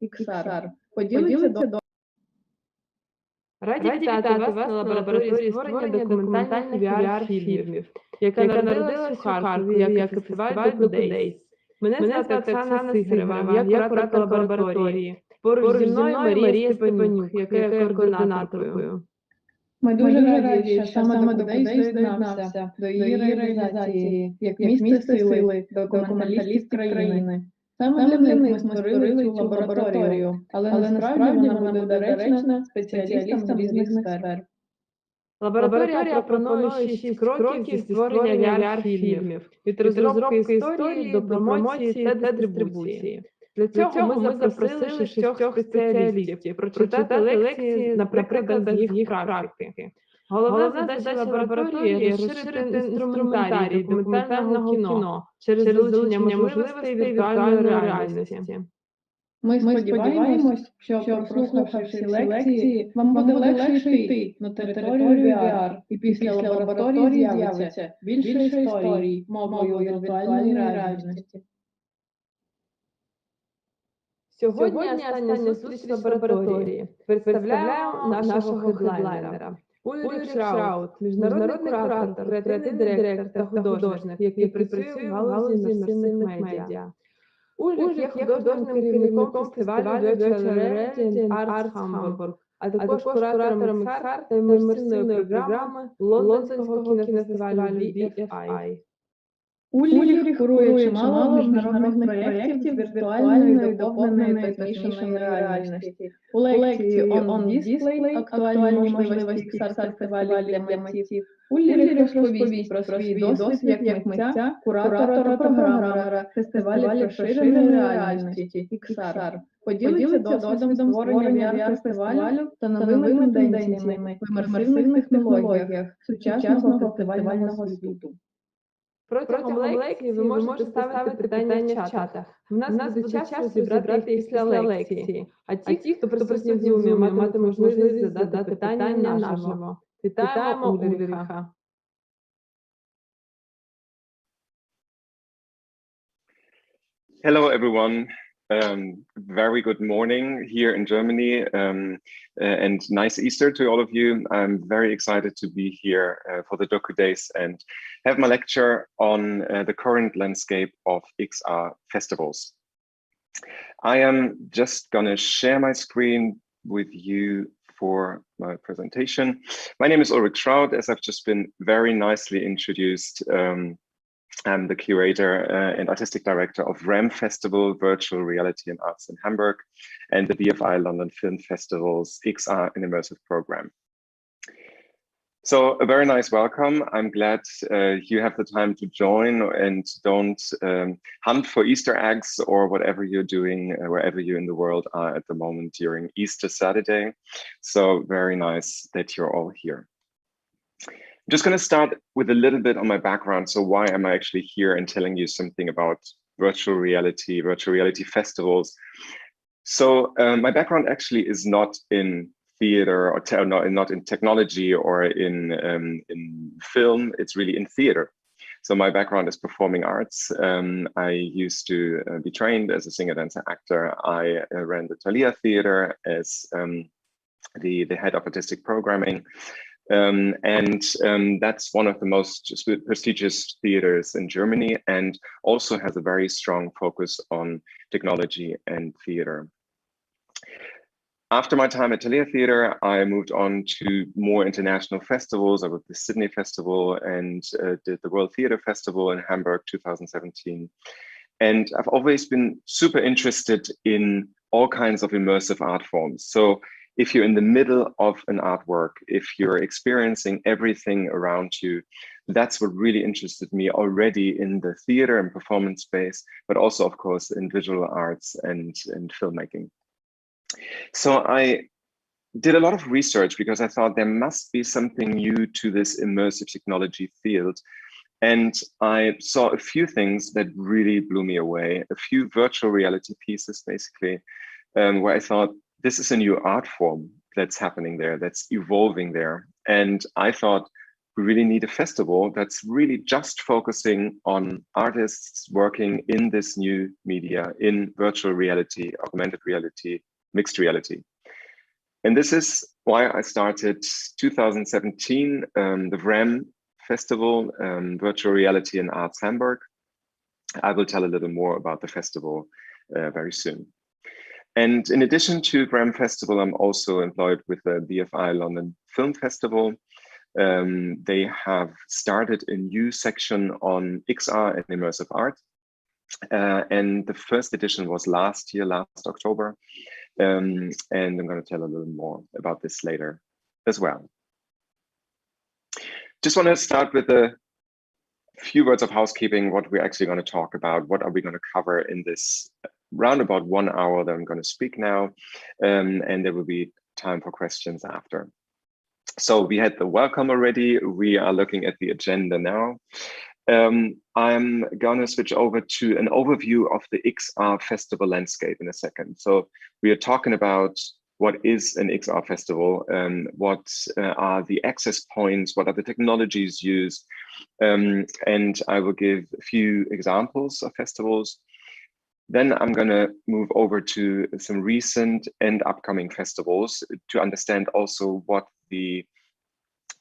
XR. Поділиться до... Раді вітати вас на лабораторії створення документальних VR-фільмів, яка народилася в Харкові як фестиваль Docudays. Мене звати Оксана Сигарева, я куратор лабораторії. Поруч зі мною Марія Степанюк, яка є координаторкою. Ми дуже раді, що саме Docudays доєднався до її реалізації як місце сили документалістів країни. Саме для них ми створили цю лабораторію, але насправді вона буде доречна спеціалістам різних сфер. Лабораторія пропонує 6 кроків створення VR-фільмів, від розробки історії до промоції та дистрибуції. Для цього ми запросили 6 спеціалістів прочитати лекції на прикладах їх практики. Головна задача лабораторії – розширити інструментарій документального кіно через залучення можливостей віртуальної реальності. Ми сподіваємось, що прослухавши всі лекції, вам буде легше йти на територію VR, і після лабораторії з'явиться більше історій мовою віртуальної реальності. Сьогодні остання зустріч лабораторії. Представляємо нашого хедлайнера. Ульрих Schrauth, міжнародний куратор, креативний директор та художник, який працює в галузі імерсивних медіа. Ульрих є художнім керівником фестивалю Virtual Reality and Arts Hamburg, а також куратором XR та імерсивної програми Лондонського кінофестивалю VFI. Ульрих курує чимало міжнародних проєктів з віртуальної, доповненої та змішаної реальності. У лекції On Display «Актуальні можливості XR-фестивалів для митців» Ульрих розповість про свій досвід як митця, куратора та програмера фестивалів розширеної реальності XR. Поділиться досвідом створення VR-фестивалю та новими тенденціями в імерсивних технологіях сучасного фестивального світу. Протягом лекції ви можете ставити питання в чатах. У нас буде час розібрати після лекції, а ті, хто присутні в Zoom, матимуть можливість задати питання наживо. Вітаємо Ульриха! Hello, everyone. Very good morning here in Germany, and nice Easter to all of you. I'm very excited to be here for the Docudays and have my lecture on the current landscape of XR festivals. I am just going to share my screen with you for my presentation. My name is Ulrich Schrauth, as I've just been very nicely introduced. I'm the curator and artistic director of RAM Festival, Virtual Reality and Arts in Hamburg, and the BFI London Film Festival's XR and Immersive program. So a very nice welcome. I'm glad you have the time to join and don't hunt for Easter eggs or whatever you're doing, wherever you in the world are at the moment during Easter Saturday. So very nice that you're all here. I'm just going to start with a little bit on my background. So why am I actually here and telling you something about virtual reality festivals? So my background actually is not in theater or not in technology or in film. It's really in theater. So my background is performing arts. I used to be trained as a singer, dancer, actor. I ran the Thalia Theater as the head of artistic programming. That's one of the most prestigious theaters in Germany and also has a very strong focus on technology and theater. After my time at Thalia Theater, I moved on to more international festivals. I was at the Sydney Festival and did the World Theater Festival in Hamburg 2017. And I've always been super interested in all kinds of immersive art forms. So if you're in the middle of an artwork, if you're experiencing everything around you, that's what really interested me already in the theater and performance space, but also, of course, in visual arts and filmmaking. So I did a lot of research because I thought there must be something new to this immersive technology field. And I saw a few things that really blew me away, a few virtual reality pieces, basically, where I thought, this is a new art form that's happening there, that's evolving there. And I thought, we really need a festival that's really just focusing on artists working in this new media, in virtual reality, augmented reality, mixed reality. And this is why I started 2017, the VRAM Festival, Virtual Reality and Arts Hamburg. I will tell a little more about the festival very soon. And in addition to VRAM Festival, I'm also employed with the BFI London Film Festival. They have started a new section on XR and immersive art. And the first edition was last October. And I'm going to tell a little more about this later as well. Just want to start with a few words of housekeeping, what we're actually going to talk about, what are we going to cover in this round about 1 hour that I'm going to speak now, and there will be time for questions after. So we had the welcome already. We are looking at the agenda now. I'm going to switch over to an overview of the XR festival landscape in a second. So we are talking about what is an XR festival, what are the access points, what are the technologies used, and I will give a few examples of festivals. Then I'm going to move over to some recent and upcoming festivals to understand also what the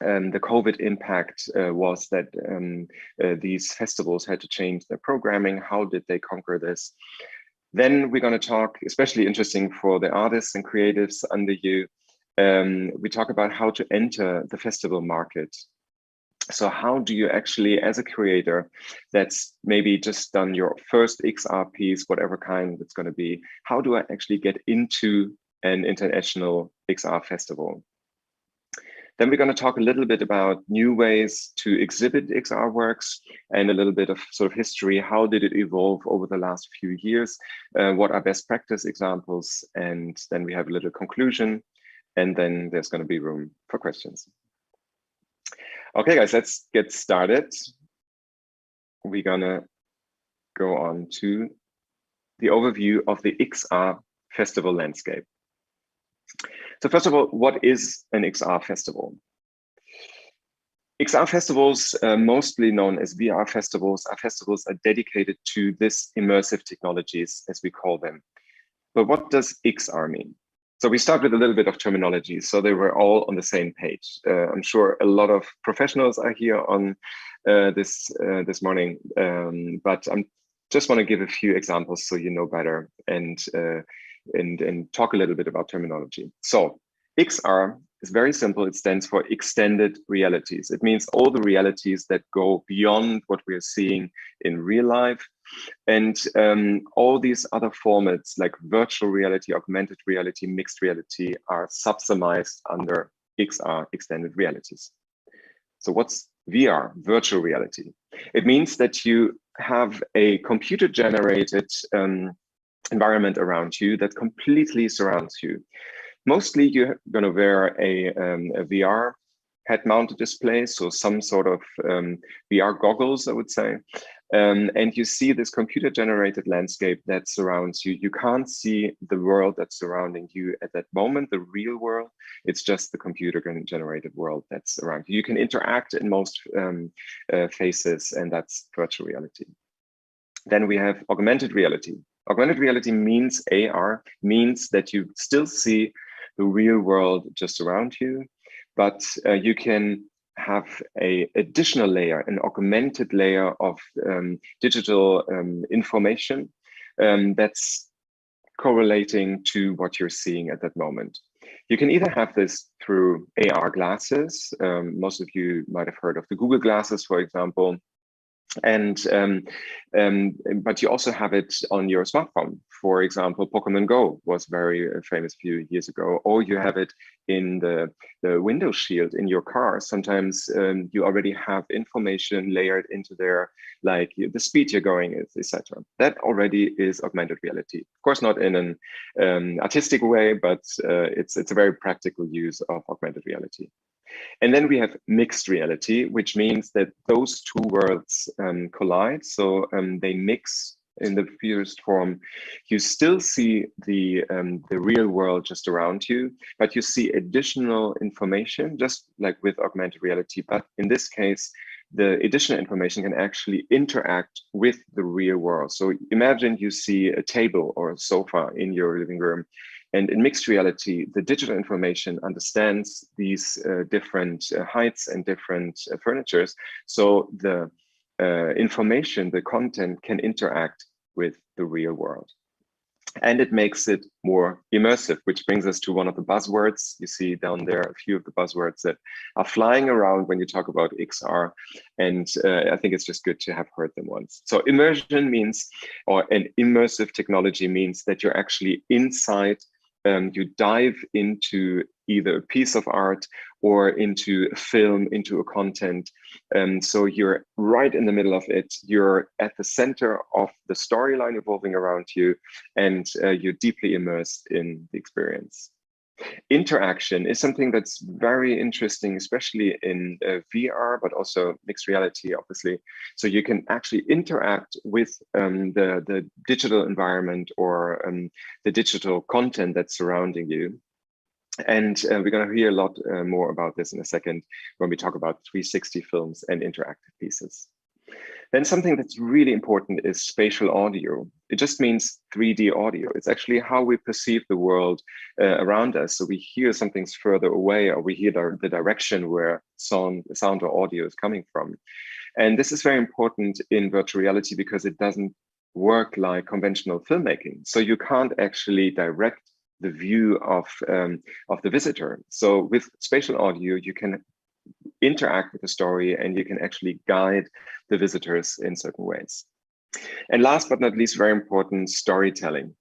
COVID impact was that these festivals had to change their programming. How did they conquer this? Then we're going to talk, especially interesting for the artists and creatives under you, we talk about how to enter the festival market. So how do you actually, as a creator that's maybe just done your first XR piece, whatever kind it's going to be, how do I actually get into an international XR festival? Then we're going to talk a little bit about new ways to exhibit XR works and a little bit of sort of history. How did it evolve over the last few years? What are best practice examples? And then we have a little conclusion, and then there's going to be room for questions. Okay, guys, let's get started. We're gonna go on to the overview of the XR festival landscape. So first of all, what is an XR festival? XR festivals, mostly known as VR festivals, are dedicated to this immersive technologies, as we call them. But what does XR mean? So we start with a little bit of terminology, so they were all on the same page. I'm sure a lot of professionals are here on this morning, but I just want to give a few examples so you know better and talk a little bit about terminology. So XR is very simple. It stands for extended realities. It means all the realities that go beyond what we're seeing in real life. And all these other formats like virtual reality, augmented reality, mixed reality are subsumized under XR, extended realities. So what's VR, virtual reality? It means that you have a computer-generated environment around you that completely surrounds you. Mostly you're going to wear a VR head-mounted display, so some sort of VR goggles, I would say. And you see this computer-generated landscape that surrounds you. You can't see the world that's surrounding you at that moment, the real world. It's just the computer-generated world that's around you. You can interact in most phases, and that's virtual reality. Then we have augmented reality. Augmented reality means AR, means that you still see the real world just around you, but you can have an additional layer, an augmented layer of digital information that's correlating to what you're seeing at that moment. You can either have this through AR glasses. Most of you might have heard of the Google glasses, for example. And but you also have it on your smartphone. For example, Pokemon Go was very famous a few years ago, or you have it in the window shield in your car. Sometimes you already have information layered into there, like the speed you're going, etc. That already is augmented reality. Of course, not in an artistic way, but it's a very practical use of augmented reality. And then we have mixed reality, which means that those two worlds collide. So they mix in the purest form, you still see the real world just around you, but you see additional information, just like with augmented reality. But in this case, the additional information can actually interact with the real world. So imagine you see a table or a sofa in your living room, and in mixed reality, the digital information understands these different heights and different furnitures. So the information, the content can interact with the real world. And it makes it more immersive, which brings us to one of the buzzwords. You see down there a few of the buzzwords that are flying around when you talk about XR. And I think it's just good to have heard them once. So immersion means, or an immersive technology means that you're actually inside. You dive into either a piece of art or into a film, into a content. So you're right in the middle of it. You're at the center of the storyline evolving around you, and you're deeply immersed in the experience. Interaction is something that's very interesting, especially in VR, but also mixed reality, obviously. So you can actually interact with the digital environment or the digital content that's surrounding you. And we're going to hear a lot more about this in a second when we talk about 360 films and interactive pieces. Then something that's really important is spatial audio. It just means 3D audio. It's actually how we perceive the world around us. So we hear something's further away, or we hear the direction where sound or audio is coming from. And this is very important in virtual reality because it doesn't work like conventional filmmaking. So you can't actually direct the view of the visitor. So with spatial audio, you can interact with the story and you can actually guide the visitors in certain ways. And last but not least, very important, storytelling.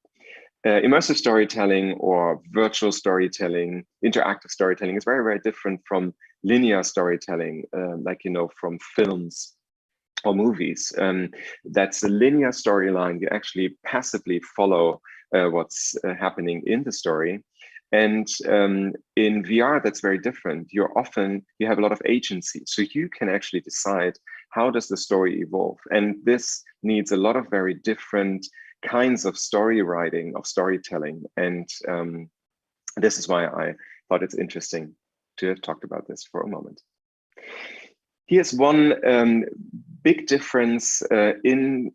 Immersive storytelling or virtual storytelling, interactive storytelling is very, very different from linear storytelling, like, you know, from films or movies. That's a linear storyline. You actually passively follow what's happening in the story. And in VR, that's very different. You have a lot of agency. So you can actually decide how does the story evolve. And this needs a lot of very different kinds of story writing, of storytelling. And this is why I thought it's interesting to have talked about this for a moment. Here's one big difference in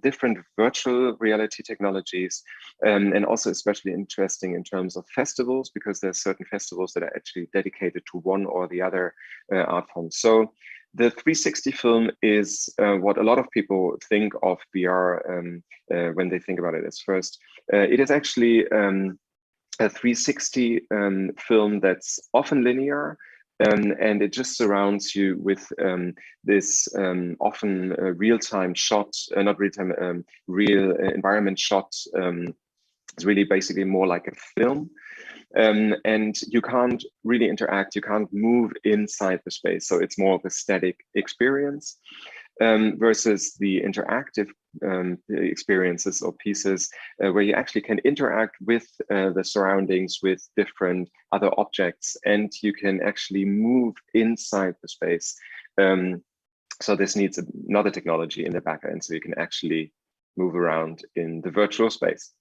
different virtual reality technologies, and also especially interesting in terms of festivals, because there's certain festivals that are actually dedicated to one or the other art form. So the 360 film is what a lot of people think of VR when they think about it as first. It is actually a 360 film that's often linear, and it just surrounds you with this often real-time shot, not real-time, real environment shot. It's really basically more like a film. And you can't really interact, you can't move inside the space. So it's more of a static experience versus the interactive experiences or pieces where you actually can interact with the surroundings, with different other objects, and you can actually move inside the space. So this needs another technology in the back end, so you can actually move around in the virtual space.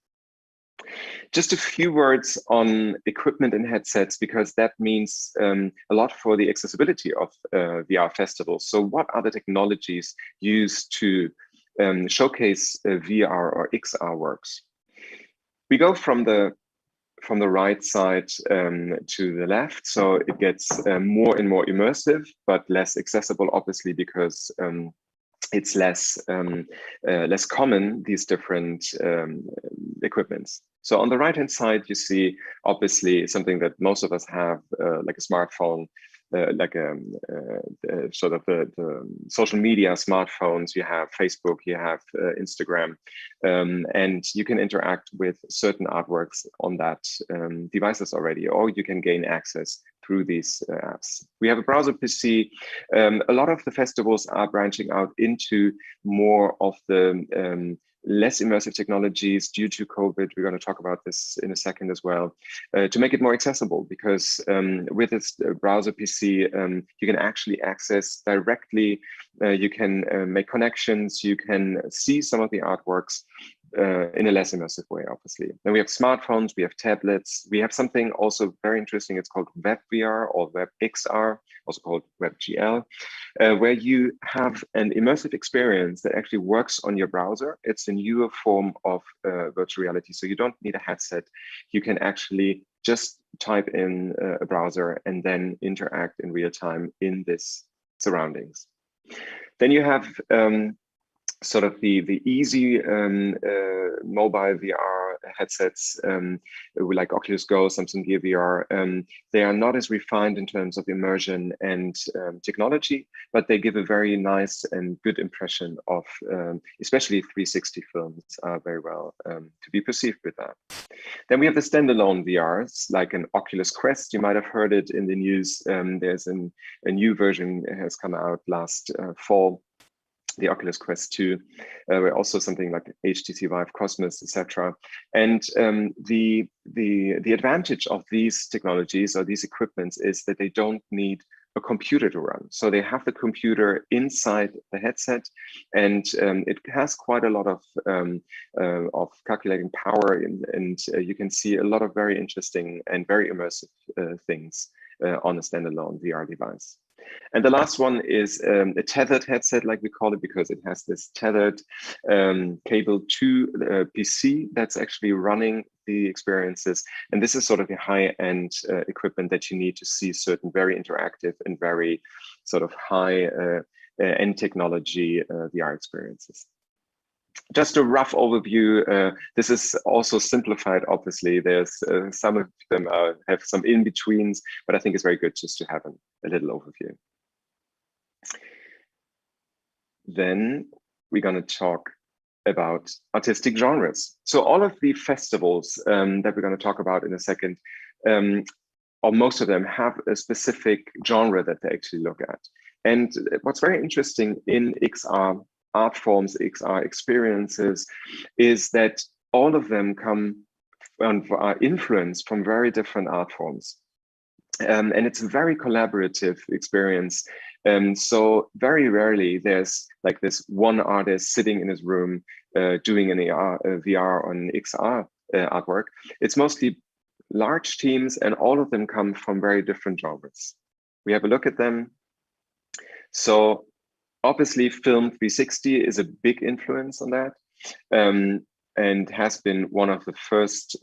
Just a few words on equipment and headsets, because that means a lot for the accessibility of VR festivals. So what are the technologies used to showcase VR or XR works? We go from the right side to the left, so it gets more and more immersive, but less accessible, obviously, because it's less common, these different equipments. So on the right hand side, you see obviously something that most of us have, like a smartphone, like sort of the social media smartphones. You have Facebook, you have Instagram, and you can interact with certain artworks on that devices already, or you can gain access through these apps. We have a browser PC. A lot of the festivals are branching out into more of the less immersive technologies due to COVID. We're going to talk about this in a second as well, to make it more accessible, because with this browser PC, you can actually access directly, you can make connections, you can see some of the artworks in a less immersive way, obviously. Then we have smartphones, we have tablets, we have something also very interesting. It's called Web VR or Web XR, also called Web GL, where you have an immersive experience that actually works on your browser. It's a newer form of virtual reality. So you don't need a headset. You can actually just type in a browser and then interact in real time in this surroundings. Then you have sort of the easy mobile VR headsets, like Oculus Go, Samsung Gear VR. They are not as refined in terms of immersion and technology, but they give a very nice and good impression of, especially 360 films are very well to be perceived with that. Then we have the standalone VRs, like an Oculus Quest. You might have heard it in the news. There's a new version has come out last fall, the Oculus Quest 2, where also something like HTC Vive Cosmos, etc. And the advantage of these technologies or these equipments is that they don't need a computer to run. So they have the computer inside the headset, and it has quite a lot of calculating power, and you can see a lot of very interesting and very immersive things on a standalone VR device. And the last one is a tethered headset, like we call it, because it has this tethered cable to PC that's actually running the experiences. And this is sort of the high-end equipment that you need to see certain very interactive and very sort of high-end technology VR experiences. Just a rough overview. This is also simplified, obviously. There's some of them have some in-betweens, but I think it's very good just to have a little overview. Then we're going to talk about artistic genres. So all of the festivals that we're going to talk about in a second, or most of them, have a specific genre that they actually look at. And what's very interesting in XR art forms, XR experiences, is that all of them come and are influenced from very different art forms. And it's a very collaborative experience. So very rarely there's like this one artist sitting in his room doing an VR or an XR artwork. It's mostly large teams, and all of them come from very different genres. We have a look at them. So obviously, Film 360 is a big influence on that, and has been one of the first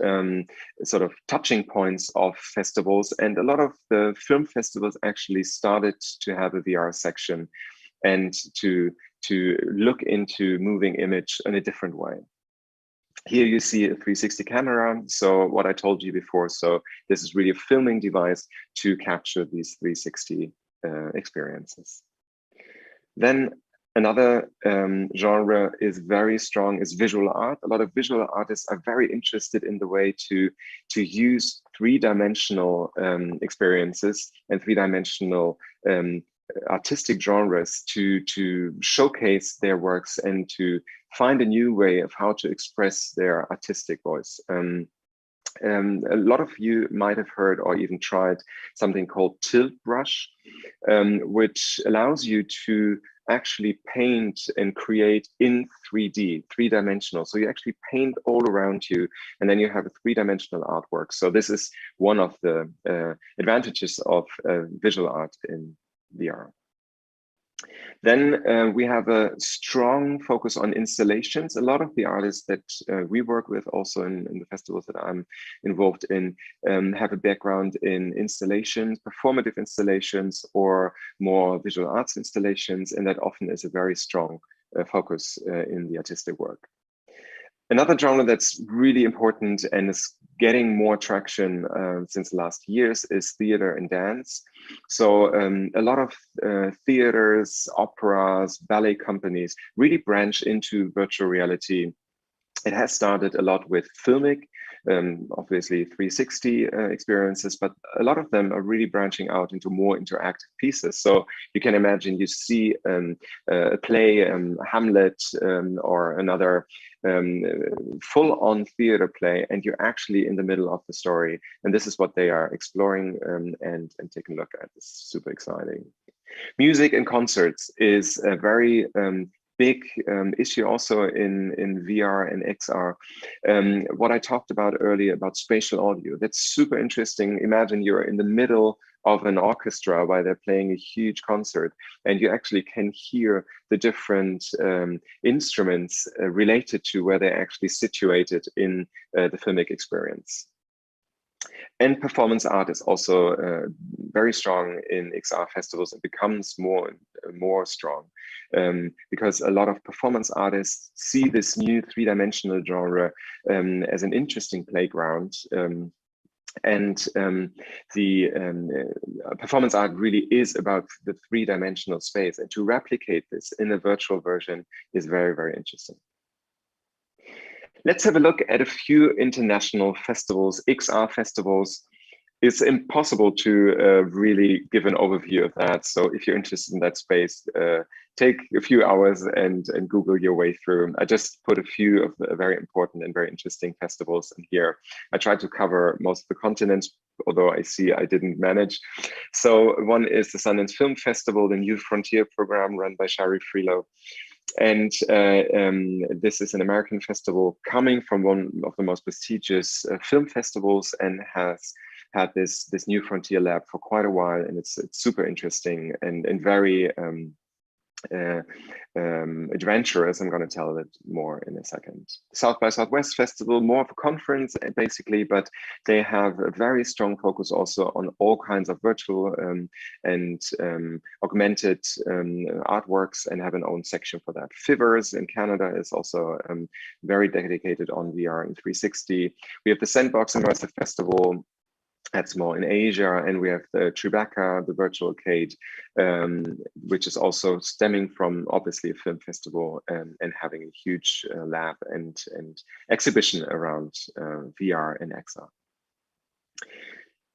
sort of touching points of festivals. And a lot of the film festivals actually started to have a VR section and to look into moving image in a different way. Here you see a 360 camera. So what I told you before, so this is really a filming device to capture these 360 experiences. Then another genre is very strong is visual art. A lot of visual artists are very interested in the way to use three-dimensional experiences and three-dimensional artistic genres to showcase their works and to find a new way of how to express their artistic voice. A lot of you might have heard or even tried something called tilt brush, which allows you to actually paint and create in 3D, three-dimensional. So you actually paint all around you, and then you have a three-dimensional artwork. So this is one of the advantages of visual art in VR. Then we have a strong focus on installations. A lot of the artists that we work with also in the festivals that I'm involved in have a background in installations, performative installations, or more visual arts installations, and that often is a very strong focus in the artistic work. Another genre that's really important and is getting more traction since the last years is theater and dance. So a lot of theaters, operas, ballet companies really branch into virtual reality. It has started a lot with filmic obviously 360 experiences, but a lot of them are really branching out into more interactive pieces. So you can imagine you see a play, Hamlet, or another full-on theater play, and you're actually in the middle of the story. And this is what they are exploring and taking a look at. This is super exciting. Music and concerts is a very big issue also in VR and XR. What I talked about earlier about spatial audio, that's super interesting. Imagine you're in the middle of an orchestra while they're playing a huge concert, and you actually can hear the different instruments related to where they're actually situated in the filmic experience. And performance art is also very strong in XR festivals and becomes more and more strong because a lot of performance artists see this new three-dimensional genre as an interesting playground. The performance art really is about the three-dimensional space, and to replicate this in a virtual version is very, very interesting. Let's have a look at a few international festivals, XR festivals. It's impossible to really give an overview of that. So if you're interested in that space, take a few hours and Google your way through. I just put a few of the very important and very interesting festivals in here. I tried to cover most of the continents, although I see I didn't manage. So one is the Sundance Film Festival, the New Frontier program run by Shari Freelo. And this is an American festival coming from one of the most prestigious film festivals, and has had this New Frontier lab for quite a while, and it's super interesting and very adventurous. I'm going to tell it more in a second. South by Southwest Festival, more of a conference basically, but they have a very strong focus also on all kinds of virtual and augmented artworks, and have an own section for that. Fivers in Canada is also very dedicated on VR and 360. We have the Sandbox Immersive Festival. That's more in Asia, and we have the Tribeca, the virtual arcade, which is also stemming from obviously a film festival and having a huge lab and exhibition around VR and XR.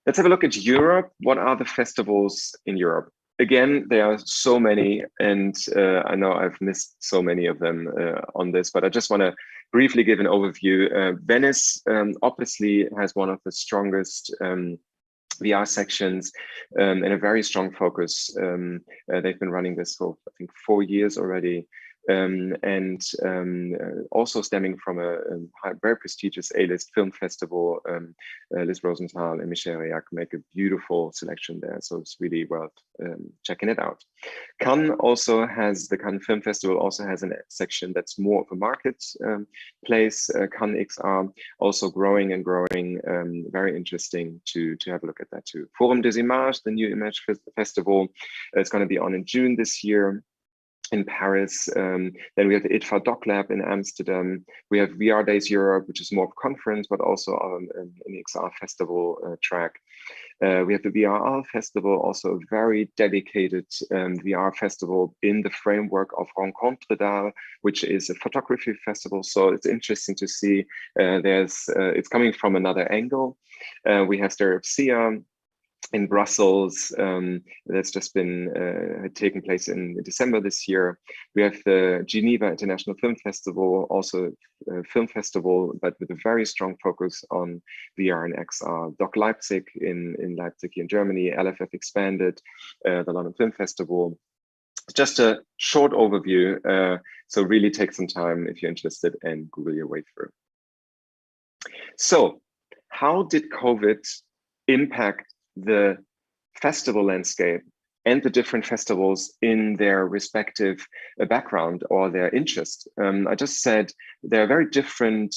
Let's have a look at Europe. What are the festivals in Europe? Again, there are so many, and I know I've missed so many of them on this, but I just want to briefly give an overview. Venice obviously has one of the strongest VR sections and a very strong focus. They've been running this for, I think, 4 years already. Also stemming from a very prestigious A-list film festival. Liz Rosenthal and Michel Reac make a beautiful selection there, so it's really worth checking it out. Cannes also has, the Cannes Film Festival also has a section that's more of a market place. Cannes XR also growing and growing, very interesting to have a look at that too. Forum des Images, the new image festival, it's going to be on in June this year in Paris. Then we have the ITFA Doc Lab in Amsterdam. We have VR Days Europe, which is more of a conference, but also an XR festival track. We have the VRL Festival, also a very dedicated VR festival in the framework of Rencontre d'Art, which is a photography festival. So it's interesting to see it's coming from another angle. We have Stereopsia in Brussels, that's just been taken place in December this year. We have the Geneva International Film Festival, also a film festival, but with a very strong focus on VR and XR. Doc Leipzig in Leipzig in Germany, LFF Expanded, the London Film Festival. Just a short overview, so really take some time if you're interested and Google your way through. So how did COVID impact the festival landscape and the different festivals in their respective background or their interest? I just said there are very different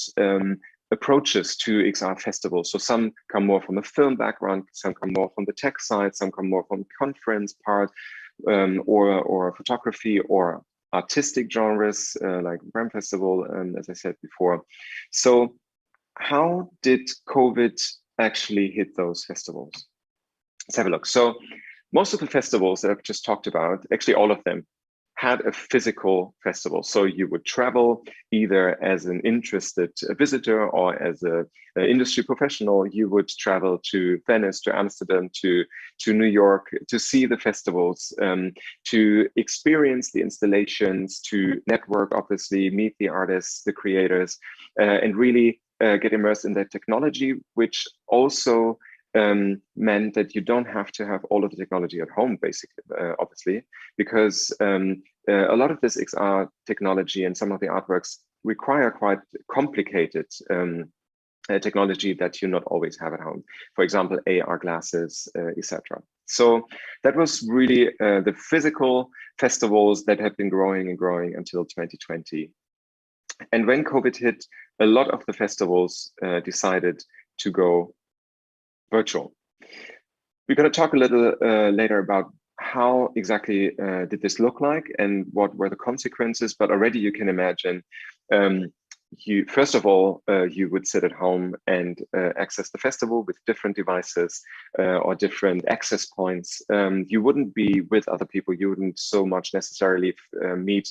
approaches to XR festivals. So some come more from a film background, some come more from the tech side, some come more from conference part or photography or artistic genres like Bram Festival, as I said before. So how did COVID actually hit those festivals? Let's have a look. So most of the festivals that I've just talked about, actually all of them, had a physical festival. So you would travel either as an interested visitor or as an industry professional. You would travel to Venice, to Amsterdam, to New York to see the festivals, to experience the installations, to network, obviously, meet the artists, the creators, and really get immersed in that technology, which also meant that you don't have to have all of the technology at home, basically, obviously, because a lot of this XR technology and some of the artworks require quite complicated technology that you not always have at home. For example, AR glasses, etc. So that was really the physical festivals that have been growing and growing until 2020. And when COVID hit, a lot of the festivals decided to go virtual. We're going to talk a little later about how exactly did this look like and what were the consequences, but already you can imagine first of all, you would sit at home and access the festival with different devices or different access points. You wouldn't be with other people. You wouldn't so much necessarily meet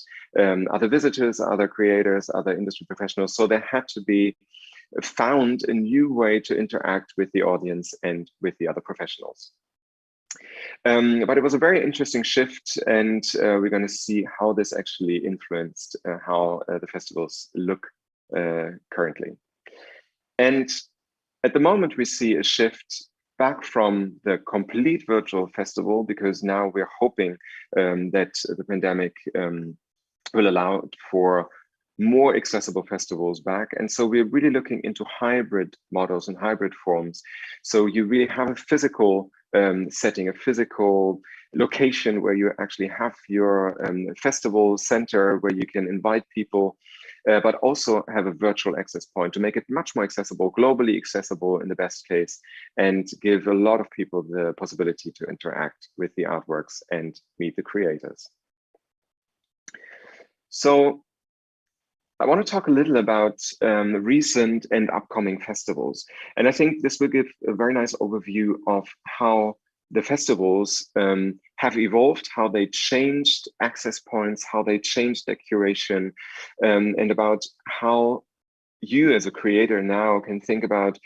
other visitors, other creators, other industry professionals. So there had to be found a new way to interact with the audience and with the other professionals. But it was a very interesting shift, and we're going to see how this actually influenced how the festivals look currently. And at the moment, we see a shift back from the complete virtual festival, because now we're hoping that the pandemic will allow for more accessible festivals back. And so we're really looking into hybrid models and hybrid forms. So you really have a physical setting, a physical location where you actually have your festival center where you can invite people, but also have a virtual access point to make it much more accessible, globally accessible in the best case, and give a lot of people the possibility to interact with the artworks and meet the creators. So I want to talk a little about recent and upcoming festivals. And I think this will give a very nice overview of how the festivals have evolved, how they changed access points, how they changed their curation, and about how you as a creator now can think about,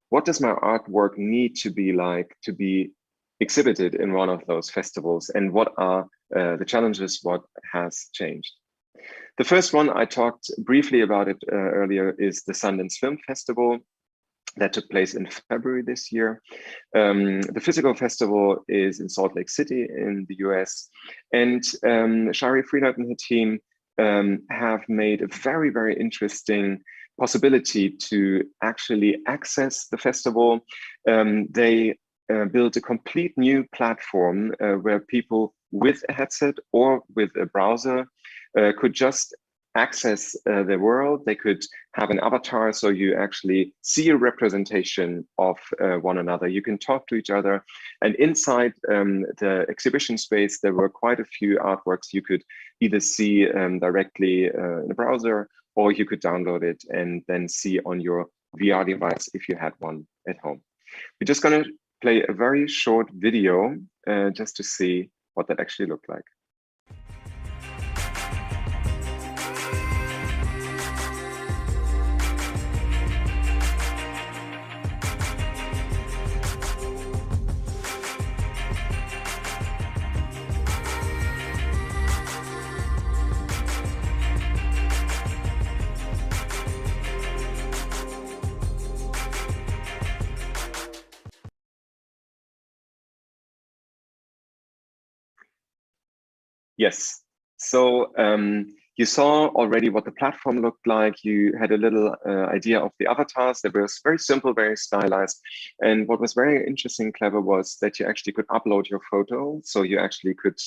what does my artwork need to be like to be exhibited in one of those festivals, and what are the challenges, what has changed. The first one, I talked briefly about it earlier, is the Sundance Film Festival that took place in February this year. The physical festival is in Salt Lake City in the US, and Shari Freelert and her team have made a very, very interesting possibility to actually access the festival. They built a complete new platform where people with a headset or with a browser could just access the world. They could have an avatar, so you actually see a representation of one another. You can talk to each other, and inside the exhibition space, there were quite a few artworks you could either see directly in the browser, or you could download it and then see on your VR device if you had one at home. We're just going to play a very short video just to see what that actually looked like. Yes, so you saw already what the platform looked like. You had a little idea of the avatars. They were very simple, very stylized. And what was very interesting and clever was that you actually could upload your photo. So you actually could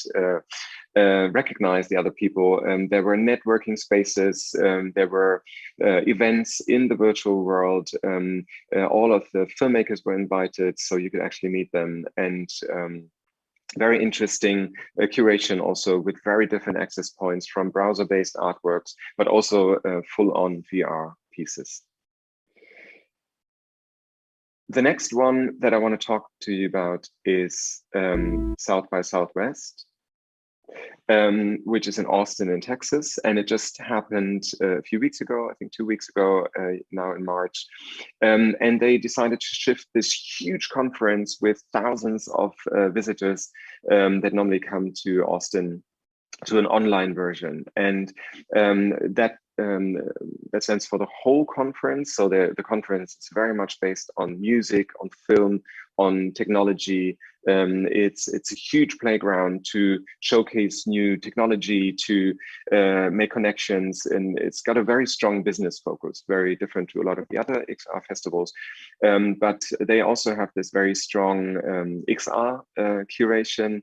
recognize the other people. There were networking spaces. There were events in the virtual world. All of the filmmakers were invited, so you could actually meet them. And very interesting curation also, with very different access points from browser-based artworks, but also full-on VR pieces. The next one that I want to talk to you about is South by Southwest. which is in Austin in Texas. And it just happened a few weeks ago, I think 2 weeks ago, now in March. And they decided to shift this huge conference with thousands of visitors that normally come to Austin to an online version. And that stands for the whole conference. So the conference is very much based on music, on film, on technology. It's a huge playground to showcase new technology, to make connections, and it's got a very strong business focus, very different to a lot of the other XR festivals. But they also have this very strong XR curation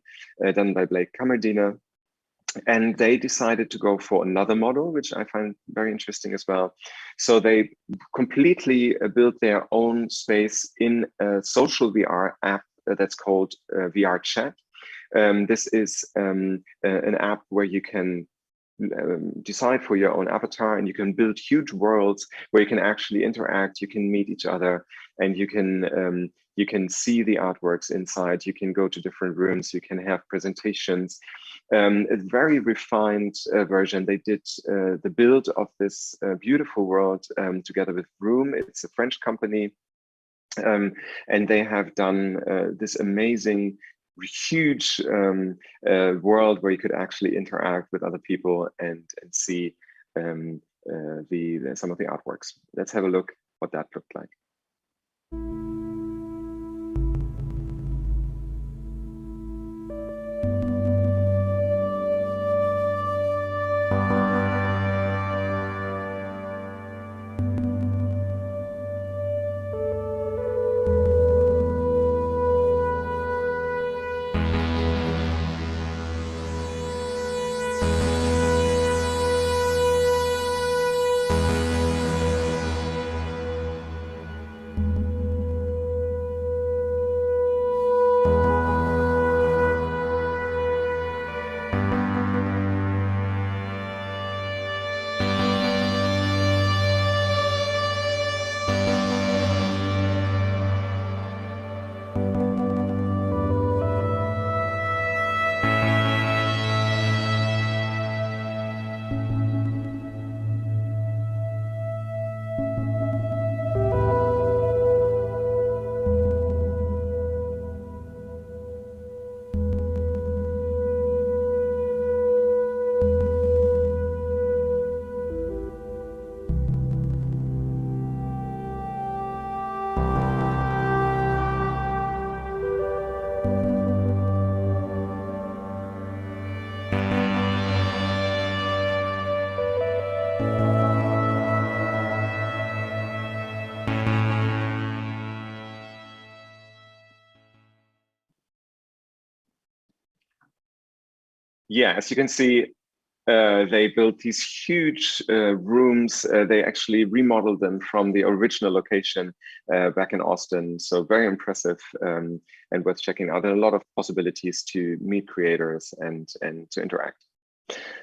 done by Blake Kammerdiener. And they decided to go for another model, which I find very interesting as well. So they completely built their own space in a social VR app that's called VR Chat. This is an app where you can decide for your own avatar, and you can build huge worlds where you can actually interact, you can meet each other, and you can see the artworks inside, you can go to different rooms, you can have presentations. A very refined version. They did the build of this beautiful world together with Room. It's a French company, and they have done this amazing, huge world where you could actually interact with other people and see some of the artworks. Let's have a look what that looked like. Yeah, as you can see, they built these huge rooms. They actually remodeled them from the original location back in Austin. So very impressive and worth checking out. There are a lot of possibilities to meet creators and to interact.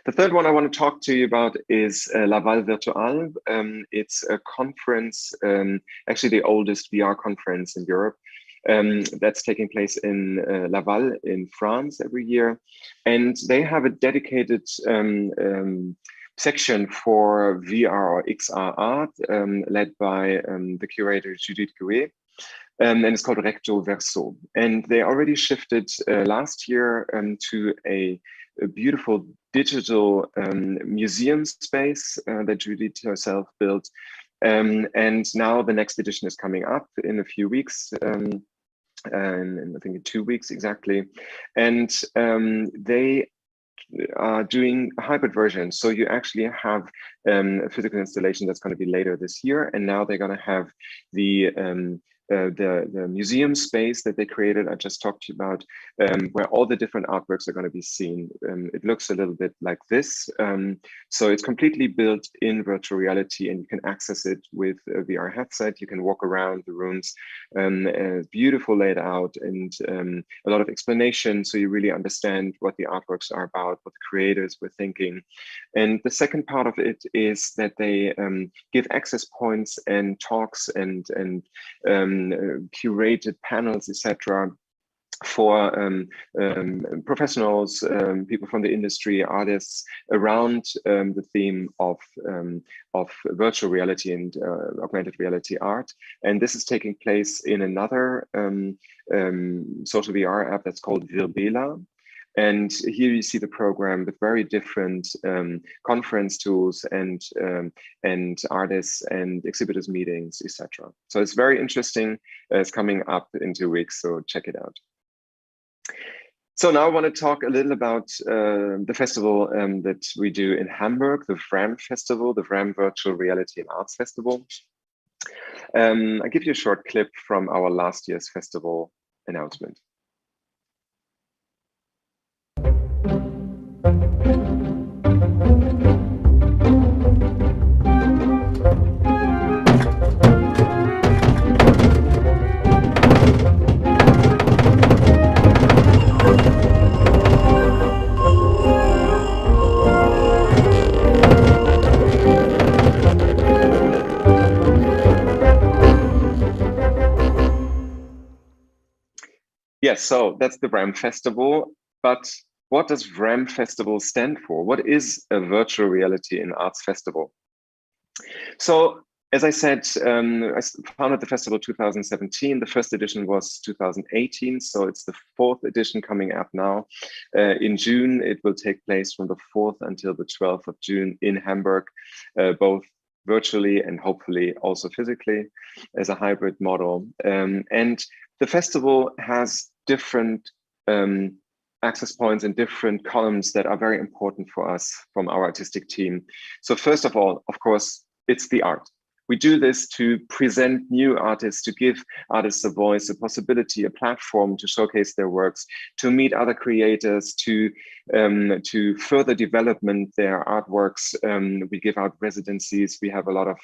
The third one I want to talk to you about is Laval Virtual. It's a conference, actually the oldest VR conference in Europe. That's taking place in Laval in France every year. And they have a dedicated section for VR or XR art led by the curator Judith Gouet. And it's called Recto Verso. And they already shifted last year to a beautiful digital museum space that Judith herself built. And now the next edition is coming up in a few weeks. And I think in 2 weeks exactly. And they are doing a hybrid version. So you actually have a physical installation that's going to be later this year. And now they're going to have the museum space that they created, I just talked to you about, where all the different artworks are going to be seen. It looks a little bit like this. So it's completely built in virtual reality, and you can access it with a VR headset. You can walk around the rooms, beautiful laid out, and a lot of explanation, so you really understand what the artworks are about, what the creators were thinking. And the second part of it is that they give access points and talks and curated panels, etc., for professionals, people from the industry, artists, around the theme of virtual reality and augmented reality art. And this is taking place in another social VR app that's called Virbela. And here you see the program with very different conference tools and artists and exhibitors meetings, etc. So it's very interesting. It's coming up in 2 weeks, so check it out. So now I want to talk a little about the festival that we do in Hamburg, the VRAM Festival, the VRAM Virtual Reality and Arts Festival. I'll give you a short clip from our last year's festival announcement. Yes, so that's the VRAM Festival, but what does VRAM Festival stand for? What is a virtual reality and arts festival? So, as I said, I founded the festival 2017. The first edition was 2018, so it's the 4th edition coming up now. In June, it will take place from the 4th until the 12th of June in Hamburg, both virtually and hopefully also physically as a hybrid model. And the festival has different access points and different columns that are very important for us from our artistic team. So first of all, of course, it's the art. We do this to present new artists, to give artists a voice, a possibility, a platform to showcase their works, to meet other creators, to further development their artworks. We give out residencies. We have a lot of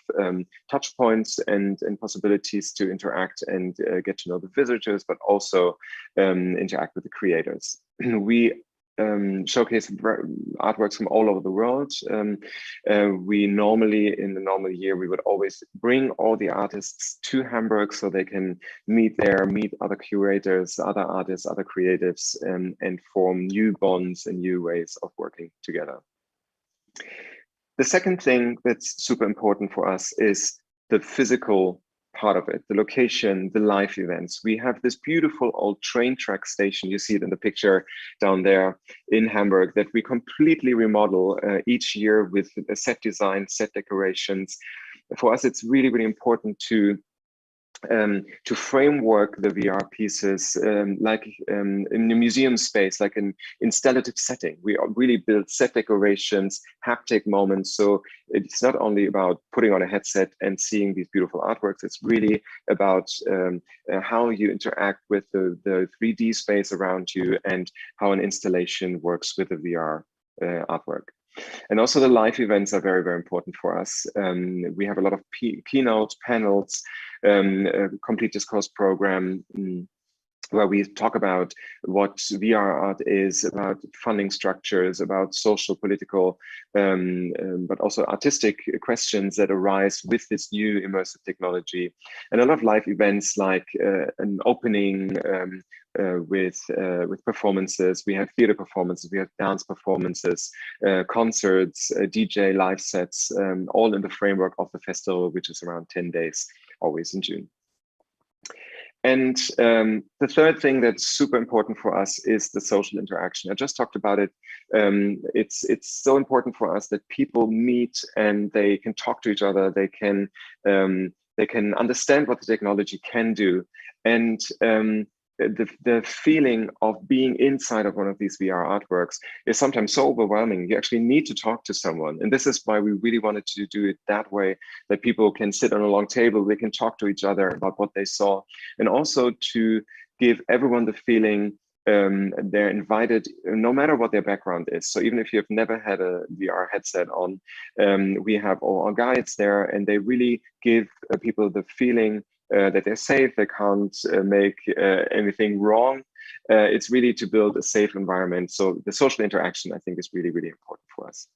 touch points and possibilities to interact and get to know the visitors, but also interact with the creators. We showcase artworks from all over the world. We normally, in the normal year, we would always bring all the artists to Hamburg so they can meet other curators, other artists, other creatives, and form new bonds and new ways of working together. The second thing that's super important for us is the physical part of it, the location, the live events. We have this beautiful old train track station, you see it in the picture down there in Hamburg, that we completely remodel each year with a set design, set decorations. For us, it's really, really important to framework the VR pieces like in the museum space, like in installative setting. We really build set decorations, haptic moments. So it's not only about putting on a headset and seeing these beautiful artworks. It's really about how you interact with the 3D space around you and how an installation works with the VR artwork. And also the live events are very, very important for us. We have a lot of keynotes, panels, a complete discourse program where we talk about what VR art is, about funding structures, about social, political, but also artistic questions that arise with this new immersive technology. And a lot of live events like an opening with performances. We have theater performances, we have dance performances, concerts, DJ live sets, all in the framework of the festival, which is around 10 days, always in June. And the third thing that's super important for us is the social interaction. I just talked about it. It's so important for us that people meet and they can talk to each other. They can understand what the technology can do. And the feeling of being inside of one of these VR artworks is sometimes so overwhelming. You actually need to talk to someone. And this is why we really wanted to do it that way, that people can sit on a long table, they can talk to each other about what they saw, and also to give everyone the feeling they're invited, no matter what their background is. So even if you've never had a VR headset on, we have all our guides there, and they really give people the feeling that they're safe, they can't make anything wrong. It's really to build a safe environment. So the social interaction, I think, is really, really important for us.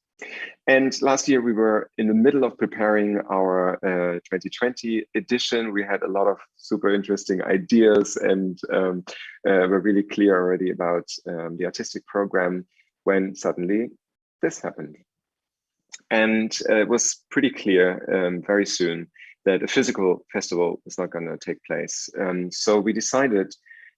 And last year we were in the middle of preparing our 2020 edition. We had a lot of super interesting ideas, and we're really clear already about the artistic program when suddenly this happened. And it was pretty clear very soon that a physical festival was not going to take place. So we decided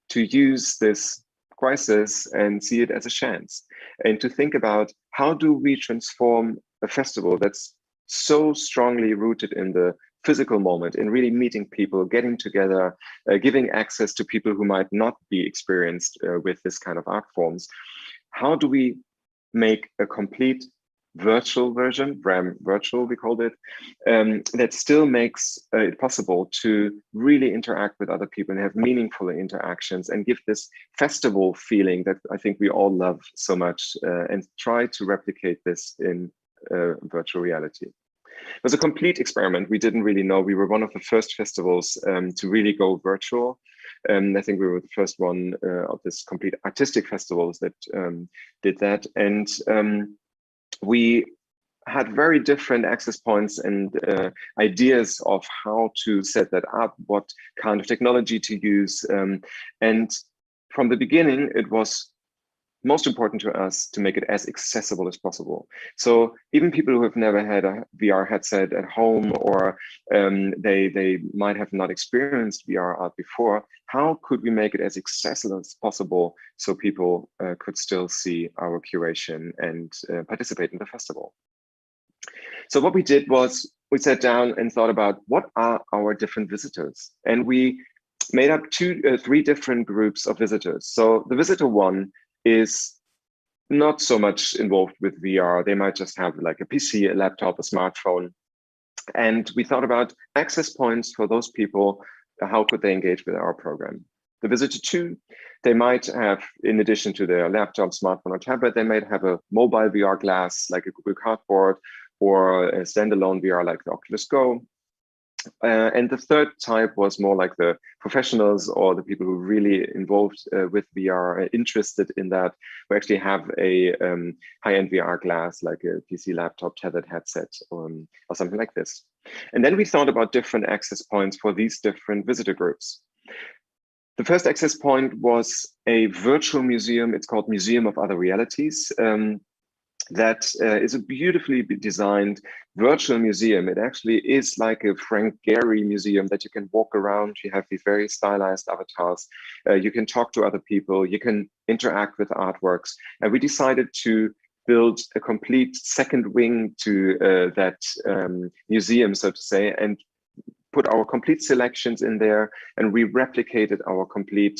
to use this crisis and see it as a chance, and to think about how do we transform a festival that's so strongly rooted in the physical moment, in really meeting people, getting together, giving access to people who might not be experienced with this kind of art forms. How do we make a complete virtual version, RAM virtual we called it, that still makes it possible to really interact with other people and have meaningful interactions and give this festival feeling that I think we all love so much, and try to replicate this in virtual reality. It was a complete experiment. We didn't really know. We were one of the first festivals to really go virtual. I think we were the first one of this complete artistic festivals that did that. And we had very different access points and ideas of how to set that up, what kind of technology to use. And from the beginning, it was most important to us to make it as accessible as possible. So even people who have never had a VR headset at home, or they might have not experienced VR art before, how could we make it as accessible as possible so people could still see our curation and participate in the festival? So what we did was we sat down and thought about what are our different visitors, and we made up three different groups of visitors. So the visitor one is not so much involved with VR. They might just have like a PC, a laptop, a smartphone. And we thought about access points for those people. How could they engage with our program? The visitor two, they might have, in addition to their laptop, smartphone, or tablet, they might have a mobile VR glass like a Google Cardboard, or a standalone VR like the Oculus Go. And the third type was more like the professionals, or the people who are really involved with VR, interested in that, who actually have a high-end VR glass, like a PC, laptop, tethered headset, or something like this. And then we thought about different access points for these different visitor groups. The first access point was a virtual museum. It's called Museum of Other Realities. That is a beautifully designed virtual museum. It actually is like a Frank Gehry museum that you can walk around. You have these very stylized avatars. You can talk to other people. You can interact with artworks. And we decided to build a complete second wing to that museum, so to say, and put our complete selections in there, and we replicated our complete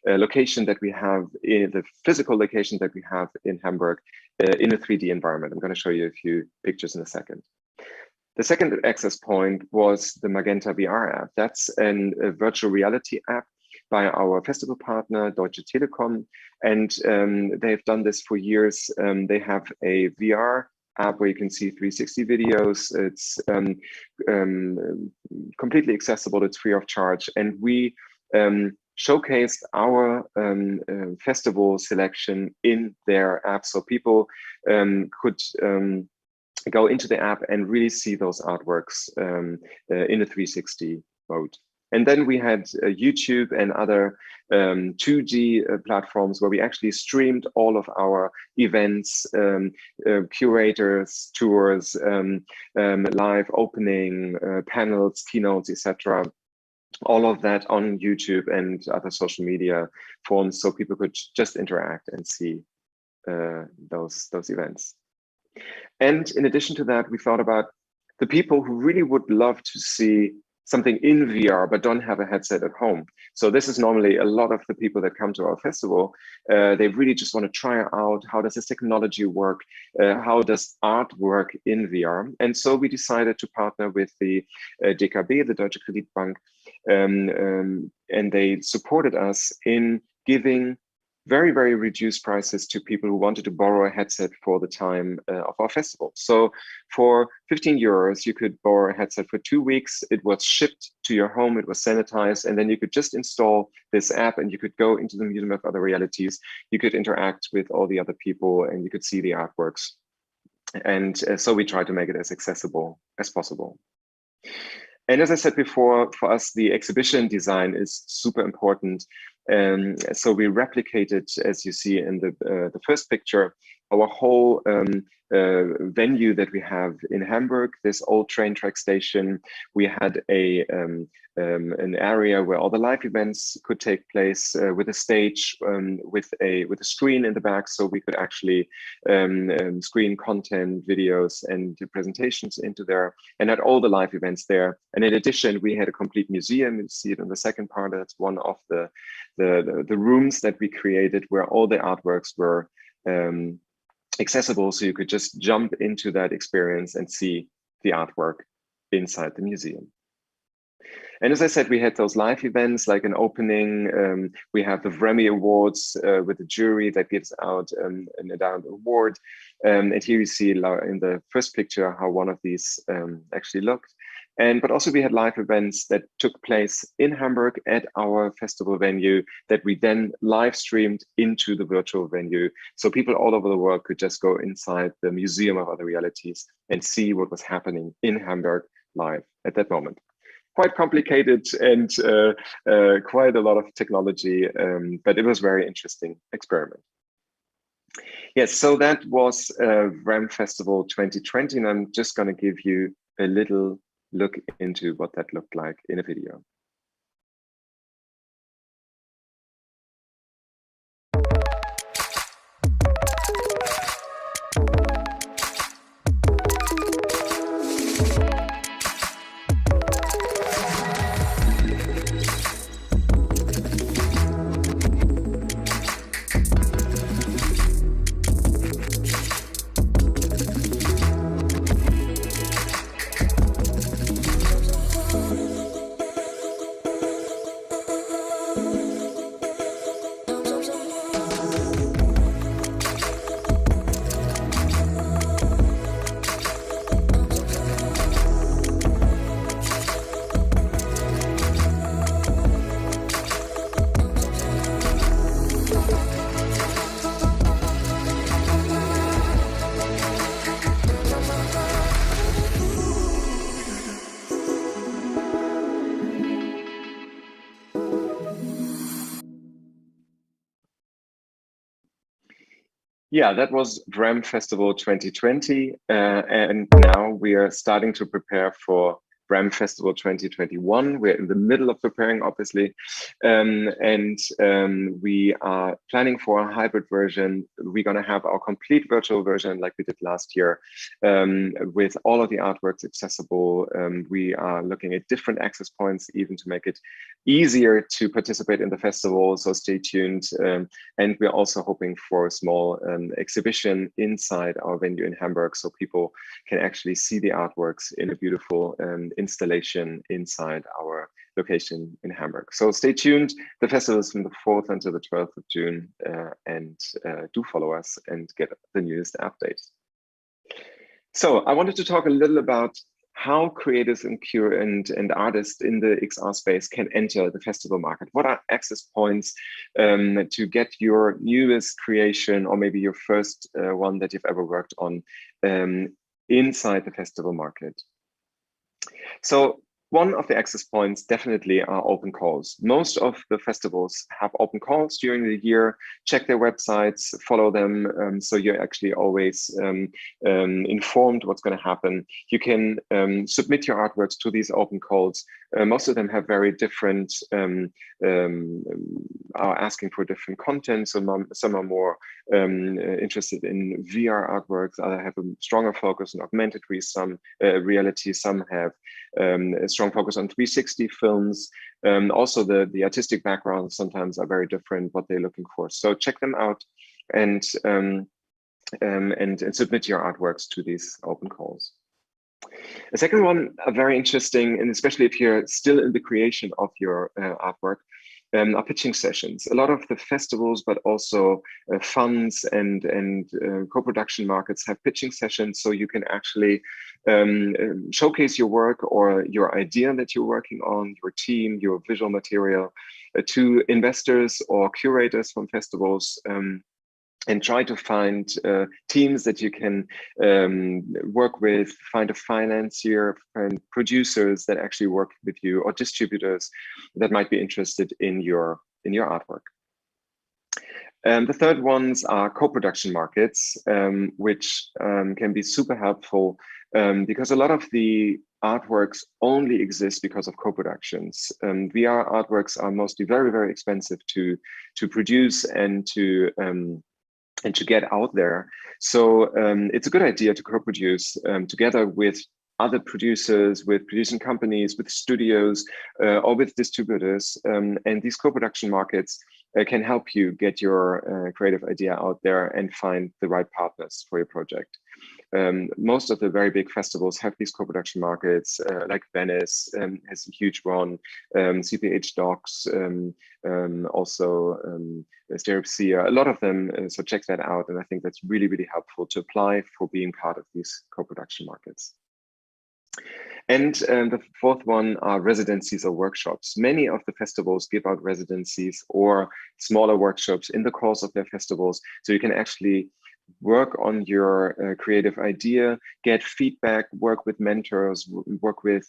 location that we have in the physical location that we have in Hamburg in a 3D environment. I'm going to show you a few pictures in a second. The second access point was the Magenta Vr App. That's a virtual reality app by our festival partner, Deutsche Telekom, and they've done this for years. They have a VR app where you can see 360 videos. It's completely accessible. It's free of charge. And we showcased our festival selection in their app, so people could go into the app and really see those artworks in a 360 mode. And then we had YouTube and other 2D platforms where we actually streamed all of our events, curators, tours, live opening, panels, keynotes, etc. All of that on YouTube and other social media forms, so people could just interact and see those events. And in addition to that, we thought about the people who really would love to see something in VR but don't have a headset at home. So this is normally a lot of the people that come to our festival. They really just want to try out, how does this technology work? How does art work in VR? And so we decided to partner with the DKB, the Deutsche Kreditbank, and they supported us in giving very, very reduced prices to people who wanted to borrow a headset for the time of our festival. So for 15 euros, you could borrow a headset for 2 weeks. It was shipped to your home, it was sanitized, and then you could just install this app and you could go into the Museum of Other Realities. You could interact with all the other people and you could see the artworks. And so we try to make it as accessible as possible. And as I said before, for us, the exhibition design is super important. So we replicated, as you see in the first picture, our whole venue that we have in Hamburg, this old train track station. We had an area where all the live events could take place with a stage, with a screen in the back, so we could actually screen content, videos, and presentations into there, and had all the live events there. And in addition, we had a complete museum. You see it in the second part. That's one of the rooms that we created where all the artworks were accessible, so you could just jump into that experience and see the artwork inside the museum. And as I said, we had those live events like an opening. We have the Grammy Awards with the jury that gives out an award. And here you see in the first picture how one of these actually looked. But also we had live events that took place in Hamburg at our festival venue that we then live streamed into the virtual venue. So people all over the world could just go inside the Museum of Other Realities and see what was happening in Hamburg live at that moment. Quite complicated and quite a lot of technology, but it was a very interesting experiment. Yes, so that was VRAM Festival 2020, and I'm just going to give you a little look into what that looked like in a video. Yeah, that was VRAM Festival 2020, and now we are starting to prepare for VRAM Festival 2021. We're in the middle of preparing, obviously, and we are planning for a hybrid version. We're going to have our complete virtual version like we did last year, with all of the artworks accessible. We are looking at different access points even to make it easier to participate in the festival, so stay tuned. And we're also hoping for a small exhibition inside our venue in Hamburg, so people can actually see the artworks in a beautiful installation inside our location in Hamburg. So stay tuned. The festival is from the 4th until the 12th of June, and do follow us and get the newest updates. So I wanted to talk a little about how creators and artists in the XR space can enter the festival market. What are access points to get your newest creation, or maybe your first one that you've ever worked on, inside the festival market? So one of the access points definitely are open calls. Most of the festivals have open calls during the year. Check their websites, follow them, so you're actually always informed what's going to happen. You can submit your artworks to these open calls. Most of them have very different, are asking for different content. Some are more interested in VR artworks, others have a stronger focus on augmented reality, some have a strong focus on 360 films. Also the artistic backgrounds sometimes are very different what they're looking for. So check them out and submit your artworks to these open calls. The second one, very interesting, and especially if you're still in the creation of your artwork, are pitching sessions. A lot of the festivals, but also funds and co-production markets have pitching sessions, so you can actually showcase your work or your idea that you're working on, your team, your visual material, to investors or curators from festivals, and try to find teams that you can work with, find a financier, find producers that actually work with you, or distributors that might be interested in your artwork. The third ones are co-production markets, which can be super helpful because a lot of the artworks only exist because of co-productions. VR artworks are mostly very, very expensive to produce and to get out there. So it's a good idea to co-produce together with other producers, with producing companies, with studios, or with distributors. And these co-production markets can help you get your creative idea out there and find the right partners for your project. Most of the very big festivals have these co-production markets, like Venice has a huge one, CPH Docs, also Stereopsia, a lot of them, so check that out. And I think that's really, really helpful to apply for being part of these co-production markets. And the fourth one are residencies or workshops. Many of the festivals give out residencies or smaller workshops in the course of their festivals, so you can actually work on your creative idea, get feedback, work with mentors, work with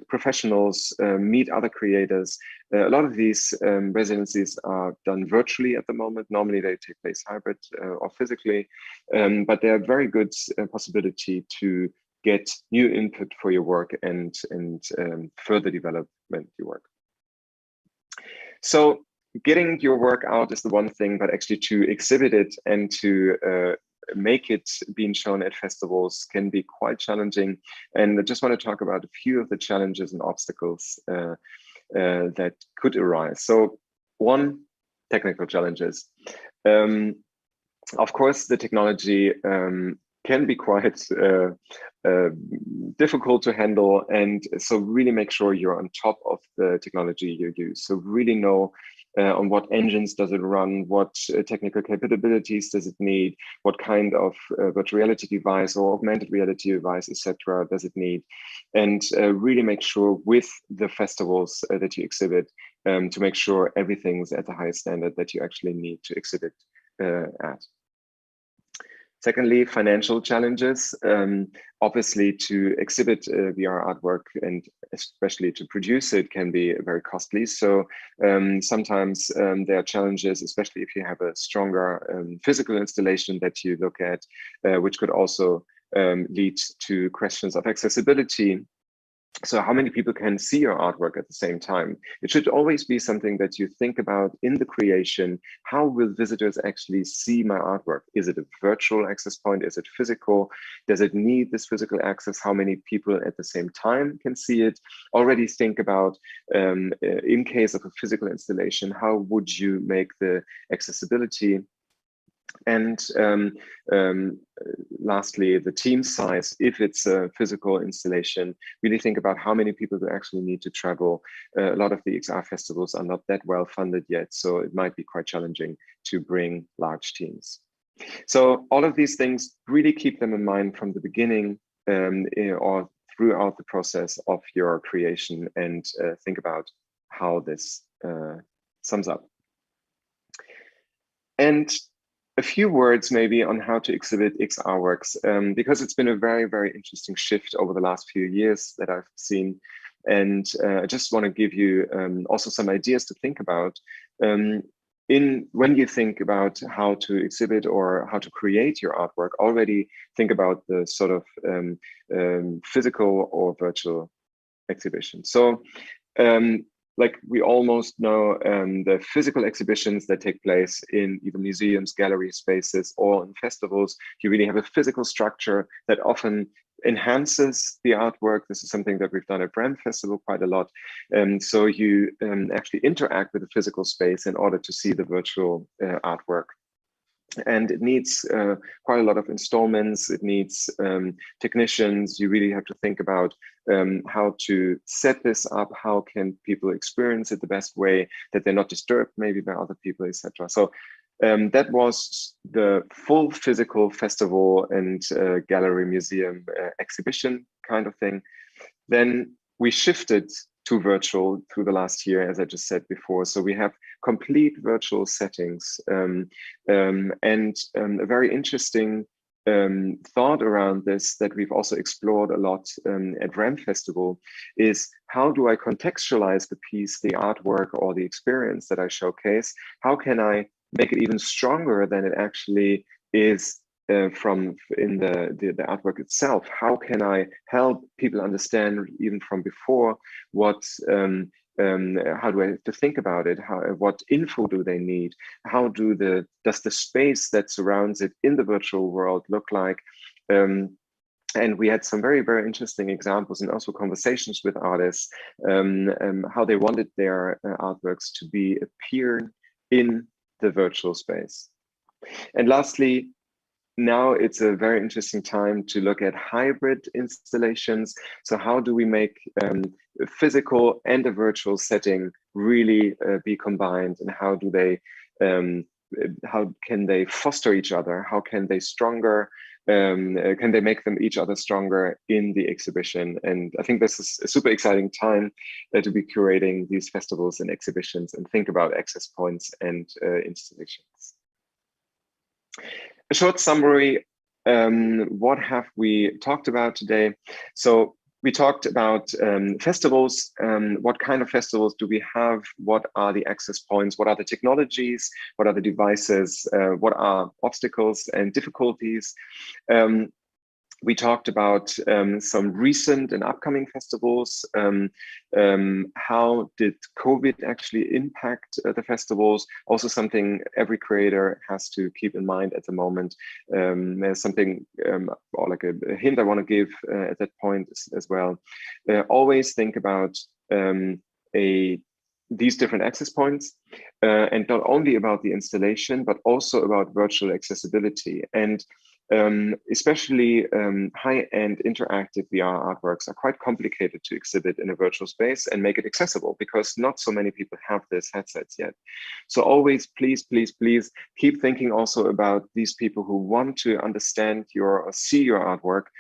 professionals, meet other creators. A lot of these residencies are done virtually at the moment. Normally they take place hybrid or physically, but they're a very good possibility to get new input for your work and further development your work. So getting your work out is the one thing, but actually to exhibit it and to make it being shown at festivals can be quite challenging. And I just want to talk about a few of the challenges and obstacles that could arise. So one, technical challenges. Of course, the technology can be quite difficult to handle. And so really make sure you're on top of the technology you use. So really know on what engines does it run, what technical capabilities does it need, what kind of virtual reality device or augmented reality device, etc. does it need. And really make sure with the festivals that you exhibit to make sure everything's at the highest standard that you actually need to exhibit at. Secondly, financial challenges. Obviously, to exhibit VR artwork and especially to produce it can be very costly. So sometimes there are challenges, especially if you have a stronger physical installation that you look at, which could also lead to questions of accessibility. So how many people can see your artwork at the same time? It should always be something that you think about in the creation. How will visitors actually see my artwork? Is it a virtual access point? Is it physical? Does it need this physical access? How many people at the same time can see it? Already think about, in case of a physical installation, how would you make the accessibility? And lastly, the team size. If it's a physical installation, really think about how many people do actually need to travel. A lot of the XR festivals are not that well funded yet, so it might be quite challenging to bring large teams. So all of these things, really keep them in mind from the beginning or throughout the process of your creation, and think about how this sums up. And a few words maybe on how to exhibit XR works, because it's been a very, very interesting shift over the last few years that I've seen. And I just want to give you also some ideas to think about when you think about how to exhibit or how to create your artwork. Already think about the sort of physical or virtual exhibition. So like we almost know, the physical exhibitions that take place in either museums, gallery spaces, or in festivals, you really have a physical structure that often enhances the artwork. This is something that we've done at Brand Festival quite a lot. So you actually interact with the physical space in order to see the virtual artwork. And it needs quite a lot of installments. It needs technicians. You really have to think about how to set this up. How can people experience it the best way, that they're not disturbed maybe by other people, etc. So that was the full physical festival and gallery museum exhibition kind of thing. Then we shifted to virtual through the last year, as I just said before. So we have complete virtual settings and a very interesting thought around this that we've also explored a lot at RAM Festival is, how do I contextualize the piece, the artwork, or the experience that I showcase? How can I make it even stronger than it actually is from in the artwork itself? How can I help people understand even from before what how do I have to think about it? What info do they need? How does the space that surrounds it in the virtual world look like? And we had some very, very interesting examples and also conversations with artists, how they wanted their artworks to appear in the virtual space. And lastly, now it's a very interesting time to look at hybrid installations. So how do we make a physical and a virtual setting really be combined, and how can they foster each other? How can they can they make them each other stronger in the exhibition? And I think this is a super exciting time to be curating these festivals and exhibitions and think about access points and installations. A short summary, what have we talked about today? So we talked about festivals. What kind of festivals do we have? What are the access points? What are the technologies? What are the devices? What are obstacles and difficulties? We talked about some recent and upcoming festivals. How did COVID actually impact the festivals? Also something every creator has to keep in mind at the moment. There's something or like a hint I want to give at that point as well. Always think about these different access points and not only about the installation, but also about virtual accessibility. And especially high-end interactive VR artworks are quite complicated to exhibit in a virtual space and make it accessible, because not so many people have these headsets yet. So always, please, please, please keep thinking also about these people who want to understand or see your artwork,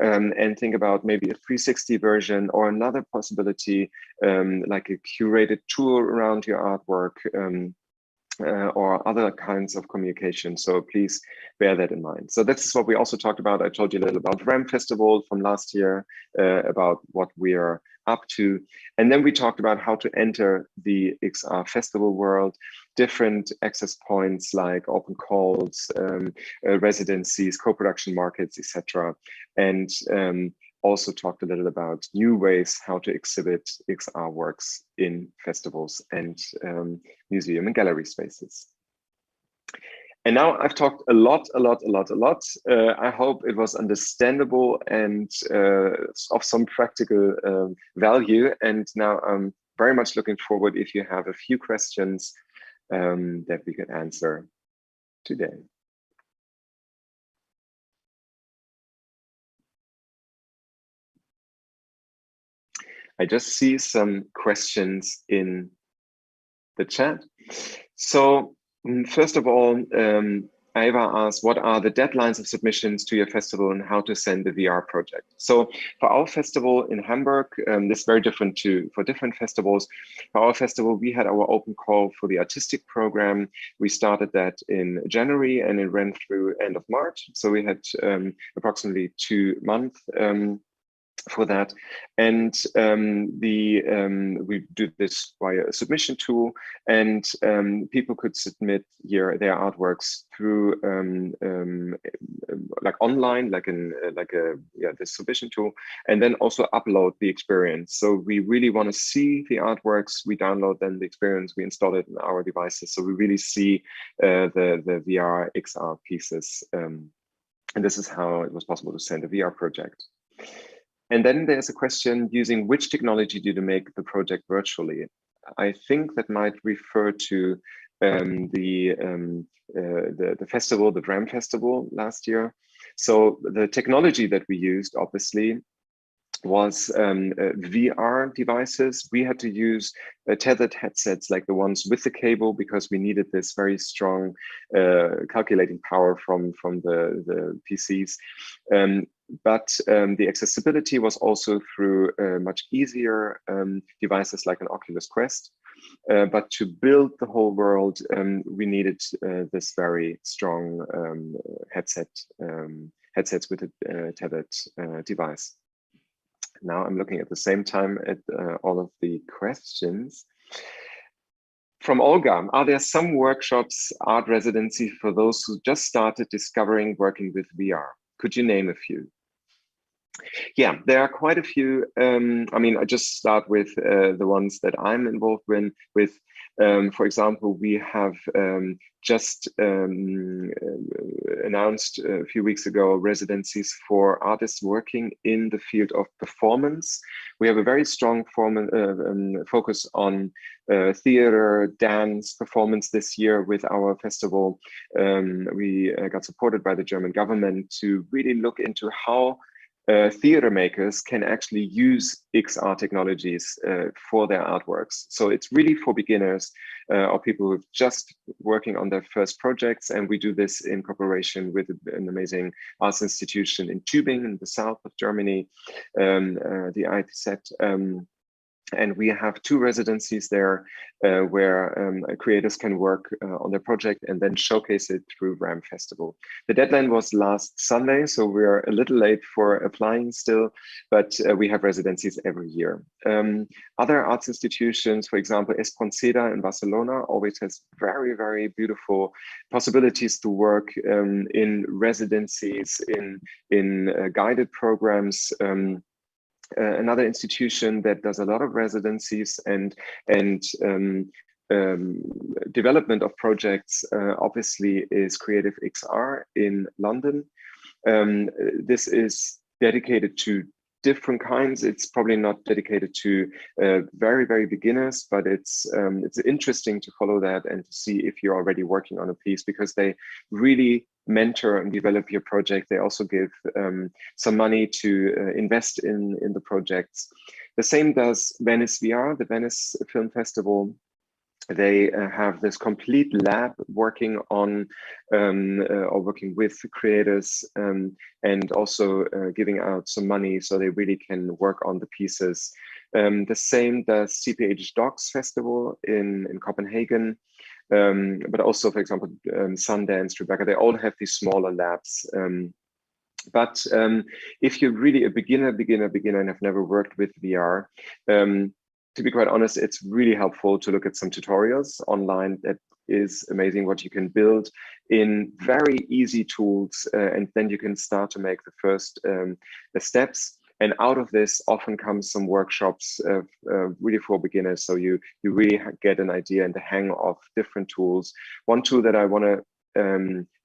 and think about maybe a 360 version or another possibility, like a curated tour around your artwork, or other kinds of communication. So please bear that in mind. So this is what we also talked about. I told you a little about RAM Festival from last year, about what we are up to. And then we talked about how to enter the XR festival world, different access points like open calls, residencies, co-production markets, etc. And also talked a little about new ways how to exhibit XR works in festivals and museum and gallery spaces. And now I've talked a lot. I hope it was understandable and of some practical value. And now I'm very much looking forward if you have a few questions that we can answer today. I just see some questions in the chat. So first of all, Ava asked, what are the deadlines of submissions to your festival and how to send the VR project? So for our festival in Hamburg, this is very different for different festivals. For our festival, we had our open call for the artistic program. We started that in January and it ran through end of March. So we had approximately 2 months for that, and we do this via a submission tool, and people could submit their artworks through like online, like the submission tool, and then also upload the experience. So we really want to see the artworks. We download then the experience, we install it in our devices, so we really see the VR XR pieces, and this is how it was possible to send a VR project. And then there's a question, using which technology do you make the project virtually? I think that might refer to the festival, the VRAM festival last year. So the technology that we used, obviously, was VR devices. We had to use tethered headsets like the ones with the cable because we needed this very strong calculating power from the PCs. But the accessibility was also through much easier devices like an Oculus Quest. But to build the whole world, we needed this very strong headsets with a tethered device. Now I'm looking at the same time at all of the questions. From Olga, are there some workshops, art residency for those who just started discovering working with VR? Could you name a few? Yeah, there are quite a few. I mean, I just start with the ones that I'm involved with. For example, we have just announced a few weeks ago residencies for artists working in the field of performance. We have a very strong focus on theater, dance, performance this year with our festival. We got supported by the German government to really look into how theater makers can actually use XR technologies for their artworks. So it's really for beginners or people who are just working on their first projects. And we do this in cooperation with an amazing arts institution in Tübingen in the south of Germany, the IPZ. And we have 2 residencies there where creators can work on their project and then showcase it through VRAM Festival. The deadline was last Sunday, so we're a little late for applying still, but we have residencies every year. Other arts institutions, for example, Espronceda in Barcelona, always has very, very beautiful possibilities to work in residencies, in guided programs. Another institution that does a lot of residencies and development of projects obviously is Creative XR in London. This is dedicated to different kinds. It's probably not dedicated to very, very beginners, but it's interesting to follow that and to see if you're already working on a piece, because they really mentor and develop your project. They also give some money to invest in the projects. The same does Venice VR, the Venice Film Festival. They have this complete lab working on or working with creators and also giving out some money so they really can work on the pieces. The same does CPH Docs Festival in Copenhagen, but also, for example, Sundance, Rebecca, they all have these smaller labs. But if you're really a beginner and have never worked with VR, to be quite honest, it's really helpful to look at some tutorials online. That is amazing what you can build in very easy tools, and then you can start to make the first steps. And out of this often comes some workshops really for beginners. So you really get an idea and the hang of different tools. One tool that I want to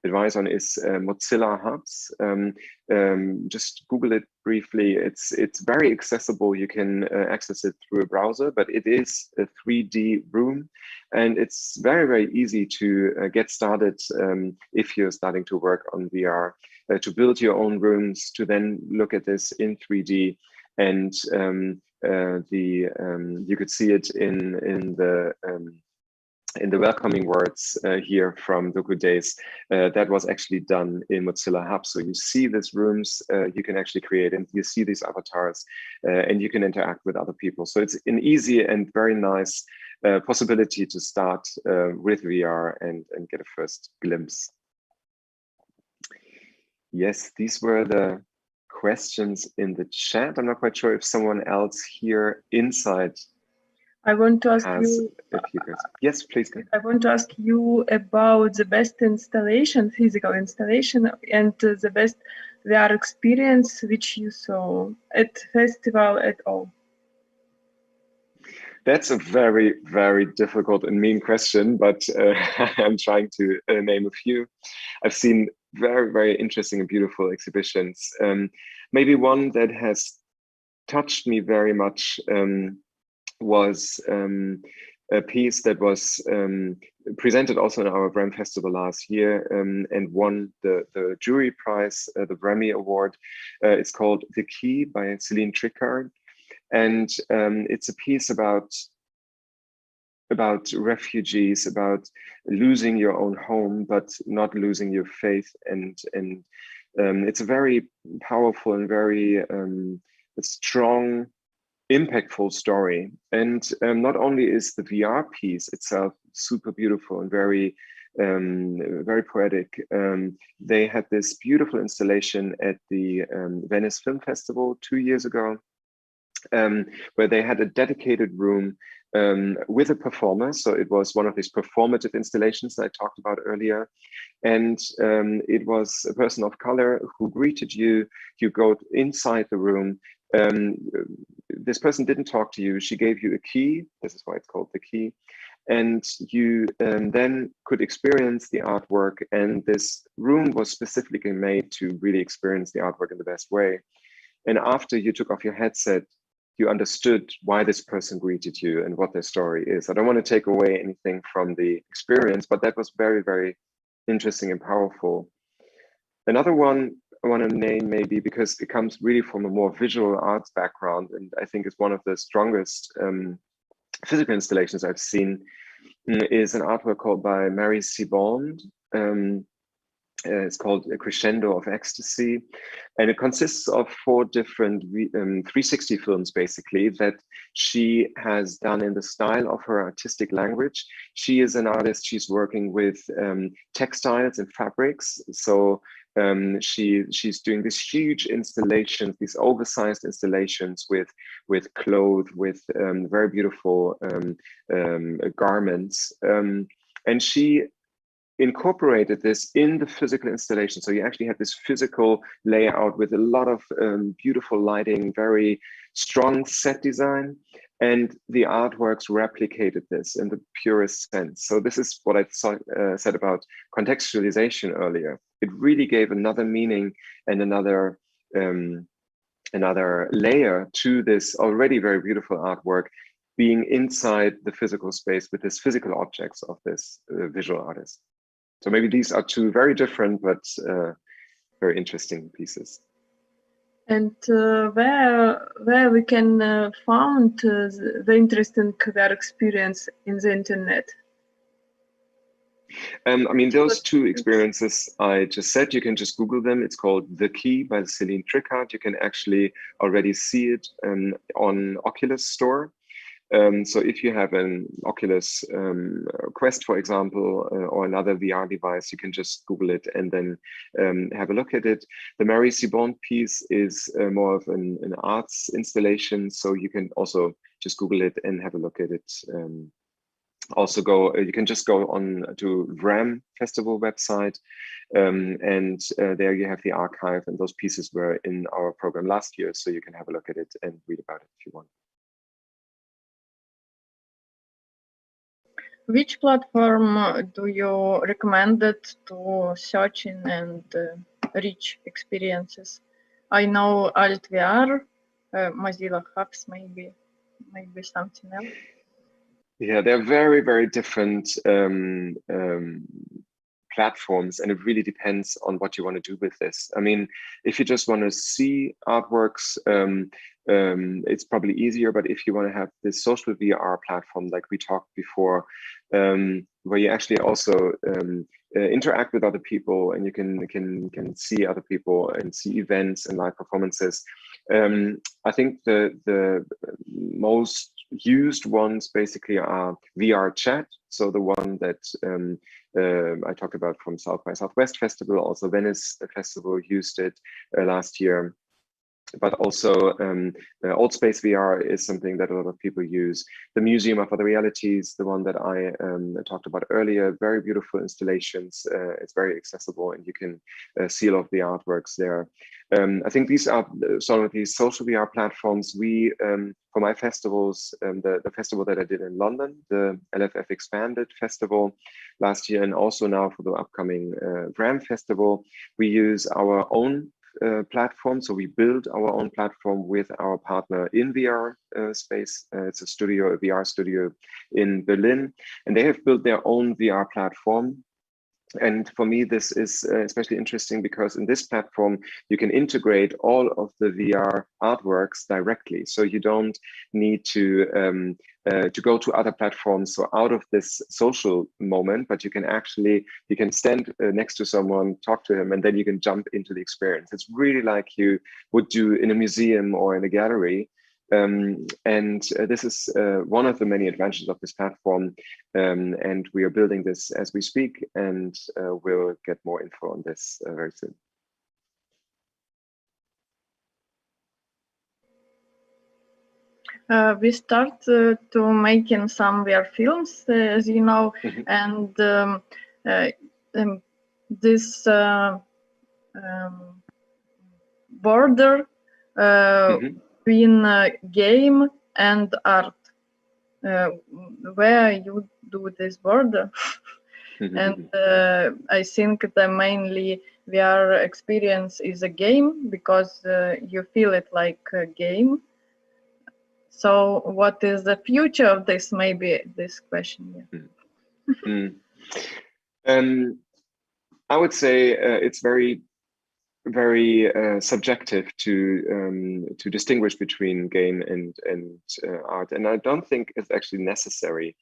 advise on is Mozilla Hubs. Just Google it briefly. It's very accessible. You can access it through a browser, but it is a 3D room, and it's very, very easy to get started if you're starting to work on VR, to build your own rooms, to then look at this in 3D, and you could see it in the welcoming words here from Docudays. That was actually done in Mozilla Hubs. So you see these rooms, you can actually create, and you see these avatars, and you can interact with other people. So it's an easy and very nice possibility to start with VR and get a first glimpse. Yes, these were the questions in the chat. I'm not quite sure if someone else here inside I want to ask you. Yes, please. I want to ask you about the best installation, physical installation, and the best VR experience which you saw at festival at all. That's a very, very difficult and mean question, but I'm trying to name a few. I've seen very, very interesting and beautiful exhibitions. Maybe one that has touched me very much was a piece that was presented also in our VRAM Festival last year and won the jury prize, the Grammy Award. It's called The Key by Celine Trickard. And it's a piece about refugees, about losing your own home, but not losing your faith. And it's a very powerful and very strong, impactful story. And not only is the VR piece itself super beautiful and very poetic, they had this beautiful installation at the Venice Film Festival 2 years ago, where they had a dedicated room with a performer. So it was one of these performative installations that I talked about earlier. And it was a person of color who greeted you. You go inside the room. This person didn't talk to you. She gave you a key. This is why it's called The Key. And you then could experience the artwork. And this room was specifically made to really experience the artwork in the best way. And after you took off your headset, you understood why this person greeted you and what their story is. I don't want to take away anything from the experience, but that was very, very interesting and powerful. Another one I want to name, maybe because it comes really from a more visual arts background, and I think is one of the strongest physical installations I've seen, is an artwork called by Mary Sebond. It's called Crescendo of Ecstasy, and it consists of 4 different 360 films, basically, that she has done in the style of her artistic language. She is an artist. She's working with textiles and fabrics. So she's doing these huge installations, these oversized installations with clothes, with very beautiful garments, and she incorporated this in the physical installation. So you actually had this physical layout with a lot of beautiful lighting, very strong set design, and the artworks replicated this in the purest sense. So this is what I said about contextualization earlier. It really gave another meaning and another layer to this already very beautiful artwork, being inside the physical space with this physical objects of this visual artist. So maybe these are 2 very different but very interesting pieces. And where we can find the interesting VR experience in the internet? I mean, those 2 experiences I just said, you can just Google them. It's called The Key by Celine Trickard. You can actually already see it on Oculus Store. So if you have an Oculus Quest, for example, or another VR device, you can just Google it and then have a look at it. The Mary Sebond piece is more of an arts installation, so you can also just Google it and have a look at it. You can just go on to VRAM Festival website, and there you have the archive, and those pieces were in our program last year, so you can have a look at it and read about it if you want. Which platform do you recommend it to searching and reach experiences? I know Alt VR, Mozilla Hubs, maybe something else. Yeah, they're very, very different platforms, and it really depends on what you want to do with this. I mean, if you just want to see artworks, it's probably easier. But if you want to have this social VR platform, like we talked before, where you actually also interact with other people, and you can see other people and see events and live performances. I think the most used ones basically are VR Chat. So the one that I talked about from South by Southwest Festival, also Venice Festival used it last year. But also Old Space VR is something that a lot of people use. The Museum of Other Realities, the one that I talked about earlier, very beautiful installations. It's very accessible, and you can see a lot of the artworks there. I think these are some of these social VR platforms. We, for my festivals, the festival that I did in London, the LFF Expanded Festival last year, and also now for the upcoming VRAM Festival, we use our own platform. So we build our own platform with our partner in VR space. It's a studio, a VR studio in Berlin, and they have built their own VR platform. And for me, this is especially interesting because in this platform, you can integrate all of the VR artworks directly. So you don't need to go to other platforms or out of this social moment, but you can stand next to someone, talk to him, and then you can jump into the experience. It's really like you would do in a museum or in a gallery. This is one of the many advantages of this platform, and we are building this as we speak, and we'll get more info on this very soon. We start to making some VR films, as you know, and this border between game and art, where you do this border. And I think the mainly VR experience is a game because you feel it like a game. So what is the future of this? Maybe this question. I would say it's very subjective to distinguish between game and art, and I don't think it's actually necessary.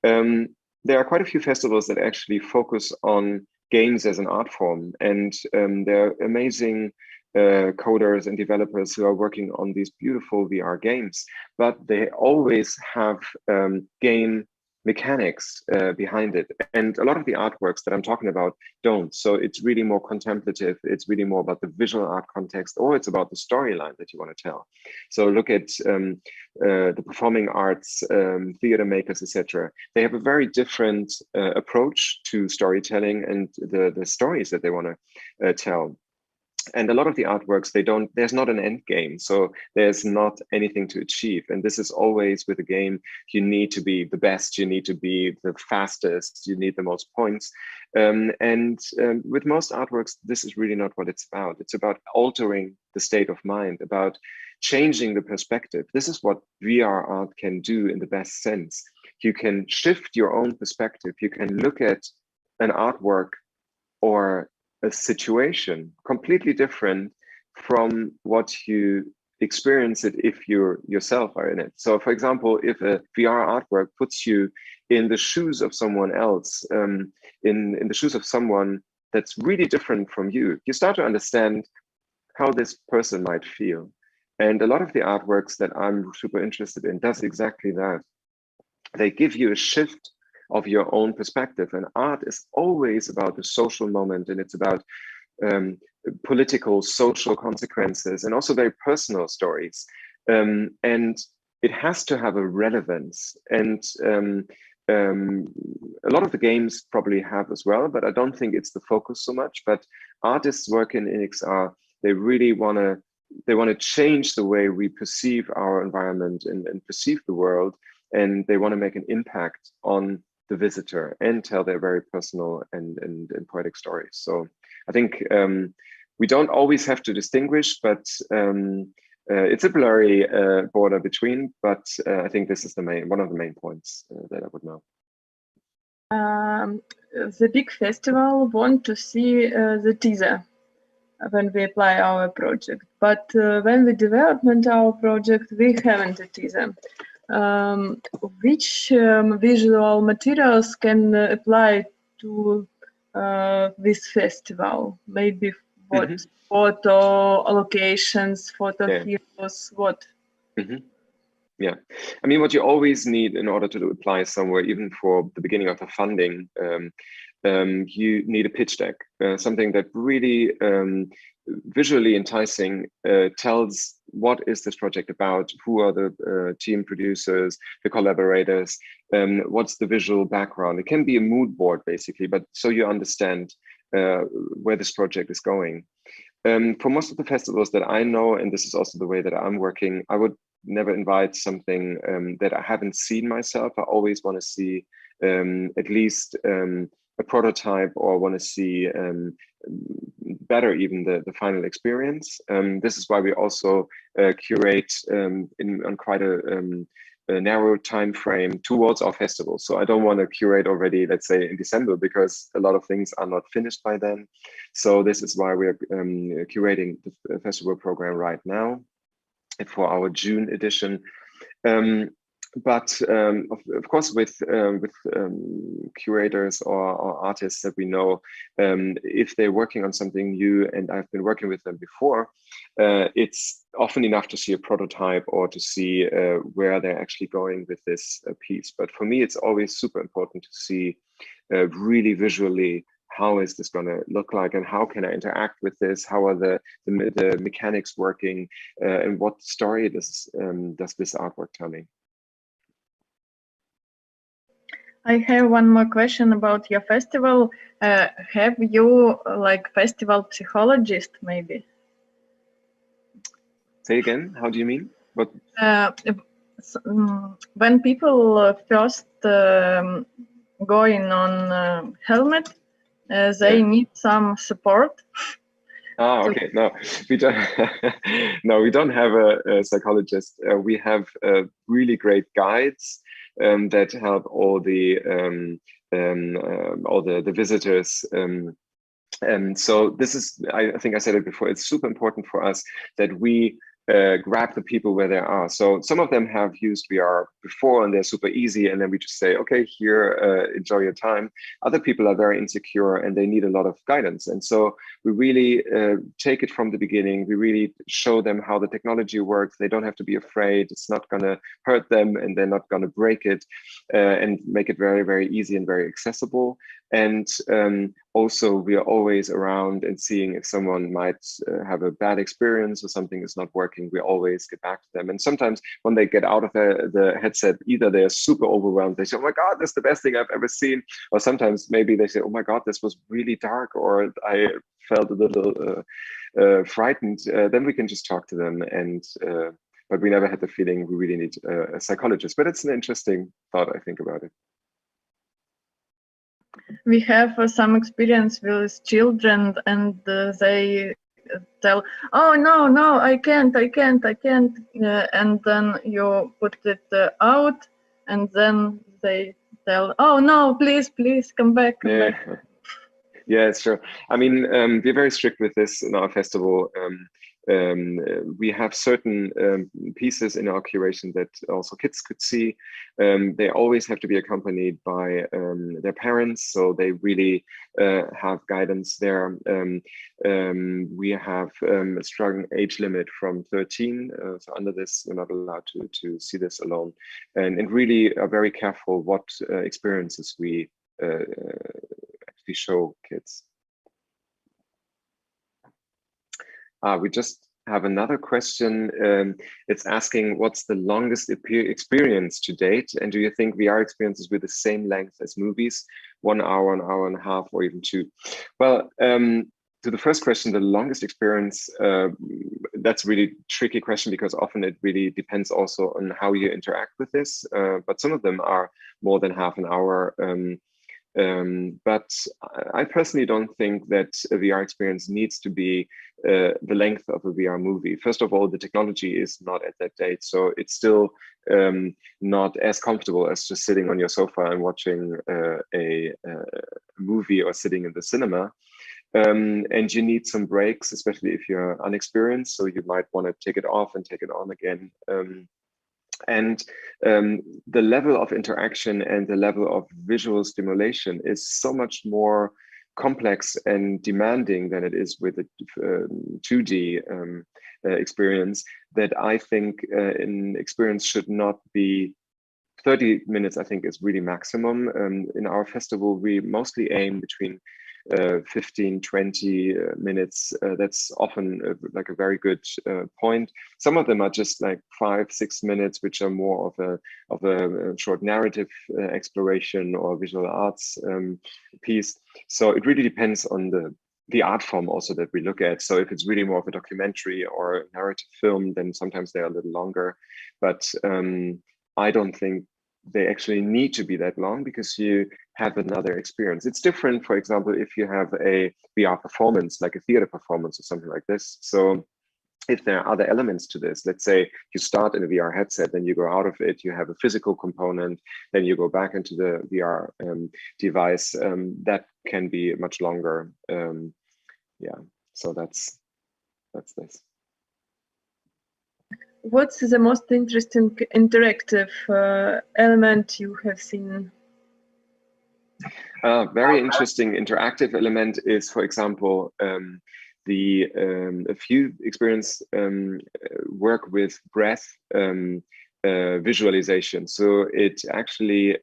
There are quite a few festivals that actually focus on games as an art form, and there are amazing coders and developers who are working on these beautiful VR games, but they always have game mechanics behind it. And a lot of the artworks that I'm talking about don't. So it's really more contemplative. It's really more about the visual art context, or it's about the storyline that you want to tell. So look at the performing arts, theater makers, etc. They have a very different approach to storytelling and the stories that they want to tell. And a lot of the artworks, there's not an end game. So there's not anything to achieve. And this is always with a game, you need to be the best, you need to be the fastest, you need the most points. With most artworks, this is really not what it's about. It's about altering the state of mind, about changing the perspective. This is what VR art can do in the best sense. You can shift your own perspective. You can look at an artwork or a situation completely different from what you experience it if you yourself are in it. So for example, if a VR artwork puts you in the shoes of someone else, in the shoes of someone that's really different from you, you start to understand how this person might feel. And a lot of the artworks that I'm super interested in does exactly that. They give you a shift of your own perspective. And art is always about the social moment, and it's about political, social consequences, and also very personal stories. And it has to have a relevance. And a lot of the games probably have as well, but I don't think it's the focus so much. But artists working in XR, they really want to change the way we perceive our environment and perceive the world. And they want to make an impact on the visitor and tell their very personal and poetic stories. So I think we don't always have to distinguish, but it's a blurry border between, but I think this is one of the main points that I would know. The big festival want to see the teaser when we apply our project, but when we development our project, we haven't a teaser. Which visual materials can apply to this festival? Maybe what photo locations, photo heroes, what? Yeah, I mean, what you always need in order to apply somewhere, even for the beginning of the funding, you need a pitch deck, something that really visually enticing, tells what is this project about, who are the team producers, the collaborators, what's the visual background. It can be a mood board basically, but so you understand where this project is going. For most of the festivals that I know, and this is also the way that I'm working, I would never invite something that I haven't seen myself. I always want to see at least a prototype or want to see better even the final experience. This is why we also curate on quite a narrow time frame towards our festival. So I don't want to curate already, let's say in December, because a lot of things are not finished by then. So this is why we're curating the festival program right now for our June edition. But of course, with curators or artists that we know, if they're working on something new, and I've been working with them before, it's often enough to see a prototype or to see where they're actually going with this piece. But for me, it's always super important to see really visually, how is this going to look like, and how can I interact with this? How are the mechanics working, and what story does this artwork telling? I have one more question about your festival. Have you like festival psychologist maybe? Say again, how do you mean? What? When people first going on helmet, they need some support. Ah, okay. No, we don't. No, we don't have a psychologist. We have really great guides that help all the visitors. And so this is, I think I said it before, it's super important for us that we grab the people where they are. So some of them have used VR before and they're super easy, and then we just say, okay, here, enjoy your time. Other people are very insecure and they need a lot of guidance. And so we really take it from the beginning. We really show them how the technology works. They don't have to be afraid. It's not going to hurt them and they're not going to break it, and make it very, very easy and very accessible. And also, we are always around and seeing if someone might have a bad experience or something is not working. We always get back to them. And sometimes when they get out of the headset, either they're super overwhelmed. They say, oh my God, that's the best thing I've ever seen. Or sometimes maybe they say, oh my God, this was really dark, or I felt a little frightened. Then we can just talk to them. And but we never had the feeling we really need a psychologist. But it's an interesting thought, I think, about it. We have some experience with children, and they tell, oh no, I can't, and then you put it out, and then they tell, oh no, please come back. Yeah, it's true. I mean, we're very strict with this in our festival. We have certain pieces in our curation that also kids could see. They always have to be accompanied by their parents, so they really have guidance there. We have a strong age limit from 13, so under this, you're not allowed to see this alone, and really are very careful what experiences we actually show kids. We just have another question. It's asking, what's the longest experience to date? And do you think VR experiences with the same length as movies, 1 hour, an hour and a half, or even 2? Well, to the first question, the longest experience, that's a really tricky question, because often it really depends also on how you interact with this. But some of them are more than half an hour. But I personally don't think that a VR experience needs to be the length of a VR movie. First of all, the technology is not at that date, so it's still not as comfortable as just sitting on your sofa and watching a movie or sitting in the cinema. And you need some breaks, especially if you're unexperienced, so you might want to take it off and take it on again. And the level of interaction and the level of visual stimulation is so much more complex and demanding than it is with a 2D experience, that I think an experience should not be 30 minutes. I think is really maximum. In our festival, we mostly aim between 15-20 minutes. That's often like a very good point. Some of them are just like 5-6 minutes, which are more of a short narrative exploration or visual arts piece. So it really depends on the art form also that we look at. So if it's really more of a documentary or a narrative film, then sometimes they're a little longer. But I don't think they actually need to be that long because you have another experience. It's different, for example, if you have a VR performance, like a theater performance or something like this. So if there are other elements to this, let's say you start in a VR headset, then you go out of it, you have a physical component, then you go back into the VR device, that can be much longer. Yeah, so that's this. What's the most interesting interactive element you have seen? Very interesting interactive element is, for example, a few experience work with breath visualization. So it actually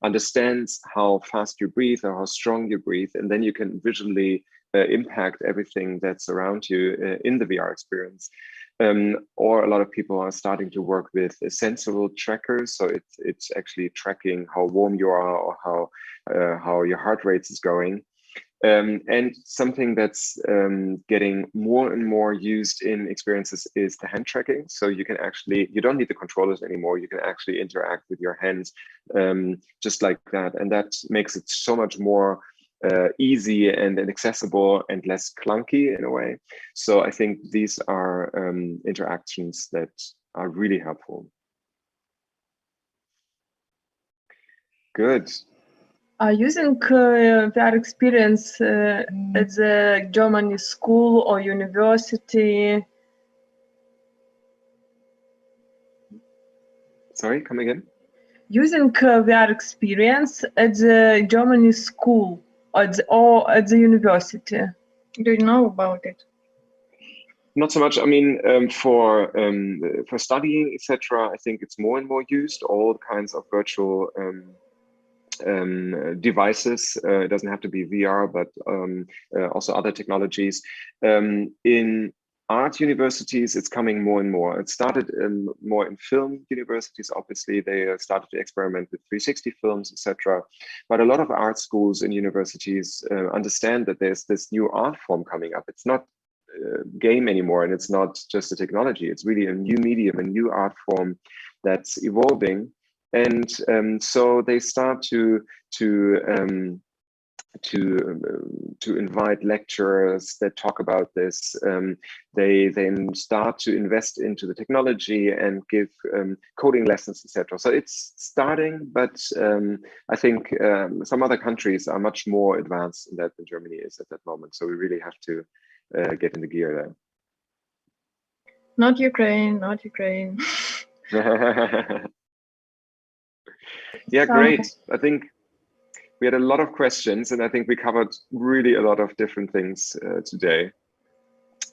understands how fast you breathe or how strong you breathe, and then you can visually impact everything that's around you in the VR experience. Or a lot of people are starting to work with sensory trackers. So it's actually tracking how warm you are or how your heart rate is going. And something that's getting more and more used in experiences is the hand tracking. So you can actually, you don't need the controllers anymore. You can actually interact with your hands just like that. And that makes it so much more easy and accessible and less clunky in a way. So I think these are interactions that are really helpful. Good. Using VR experience at the Germany school or university. Sorry, come again? Using VR experience at the Germany school or at the university. Do you know about it? Not so much. I mean, for studying, etc., I think it's more and more used. All kinds of virtual devices. It doesn't have to be VR, but also other technologies. In art universities, it's coming more and more. It started more in film universities. Obviously, they started to experiment with 360 films, etc. But a lot of art schools and universities understand that there's this new art form coming up. It's not game anymore, and it's not just a technology. It's really a new medium, a new art form that's evolving. And so they start to invite lecturers that talk about this. They then start to invest into the technology and give coding lessons, etc. So it's starting, but I think some other countries are much more advanced in that than Germany is at that moment. So we really have to get in the gear there. Not Ukraine, not Ukraine. Yeah, great. I think we had a lot of questions, and I think we covered really a lot of different things today.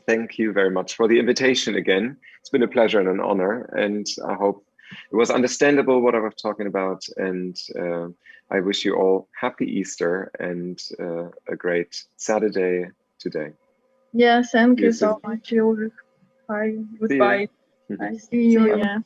Thank you very much for the invitation again. It's been a pleasure and an honor, and I hope it was understandable what I was talking about. And I wish you all happy Easter and a great Saturday today. Yeah, thank you so much, Ulrich. Bye. Goodbye. See you. I see you. Yeah.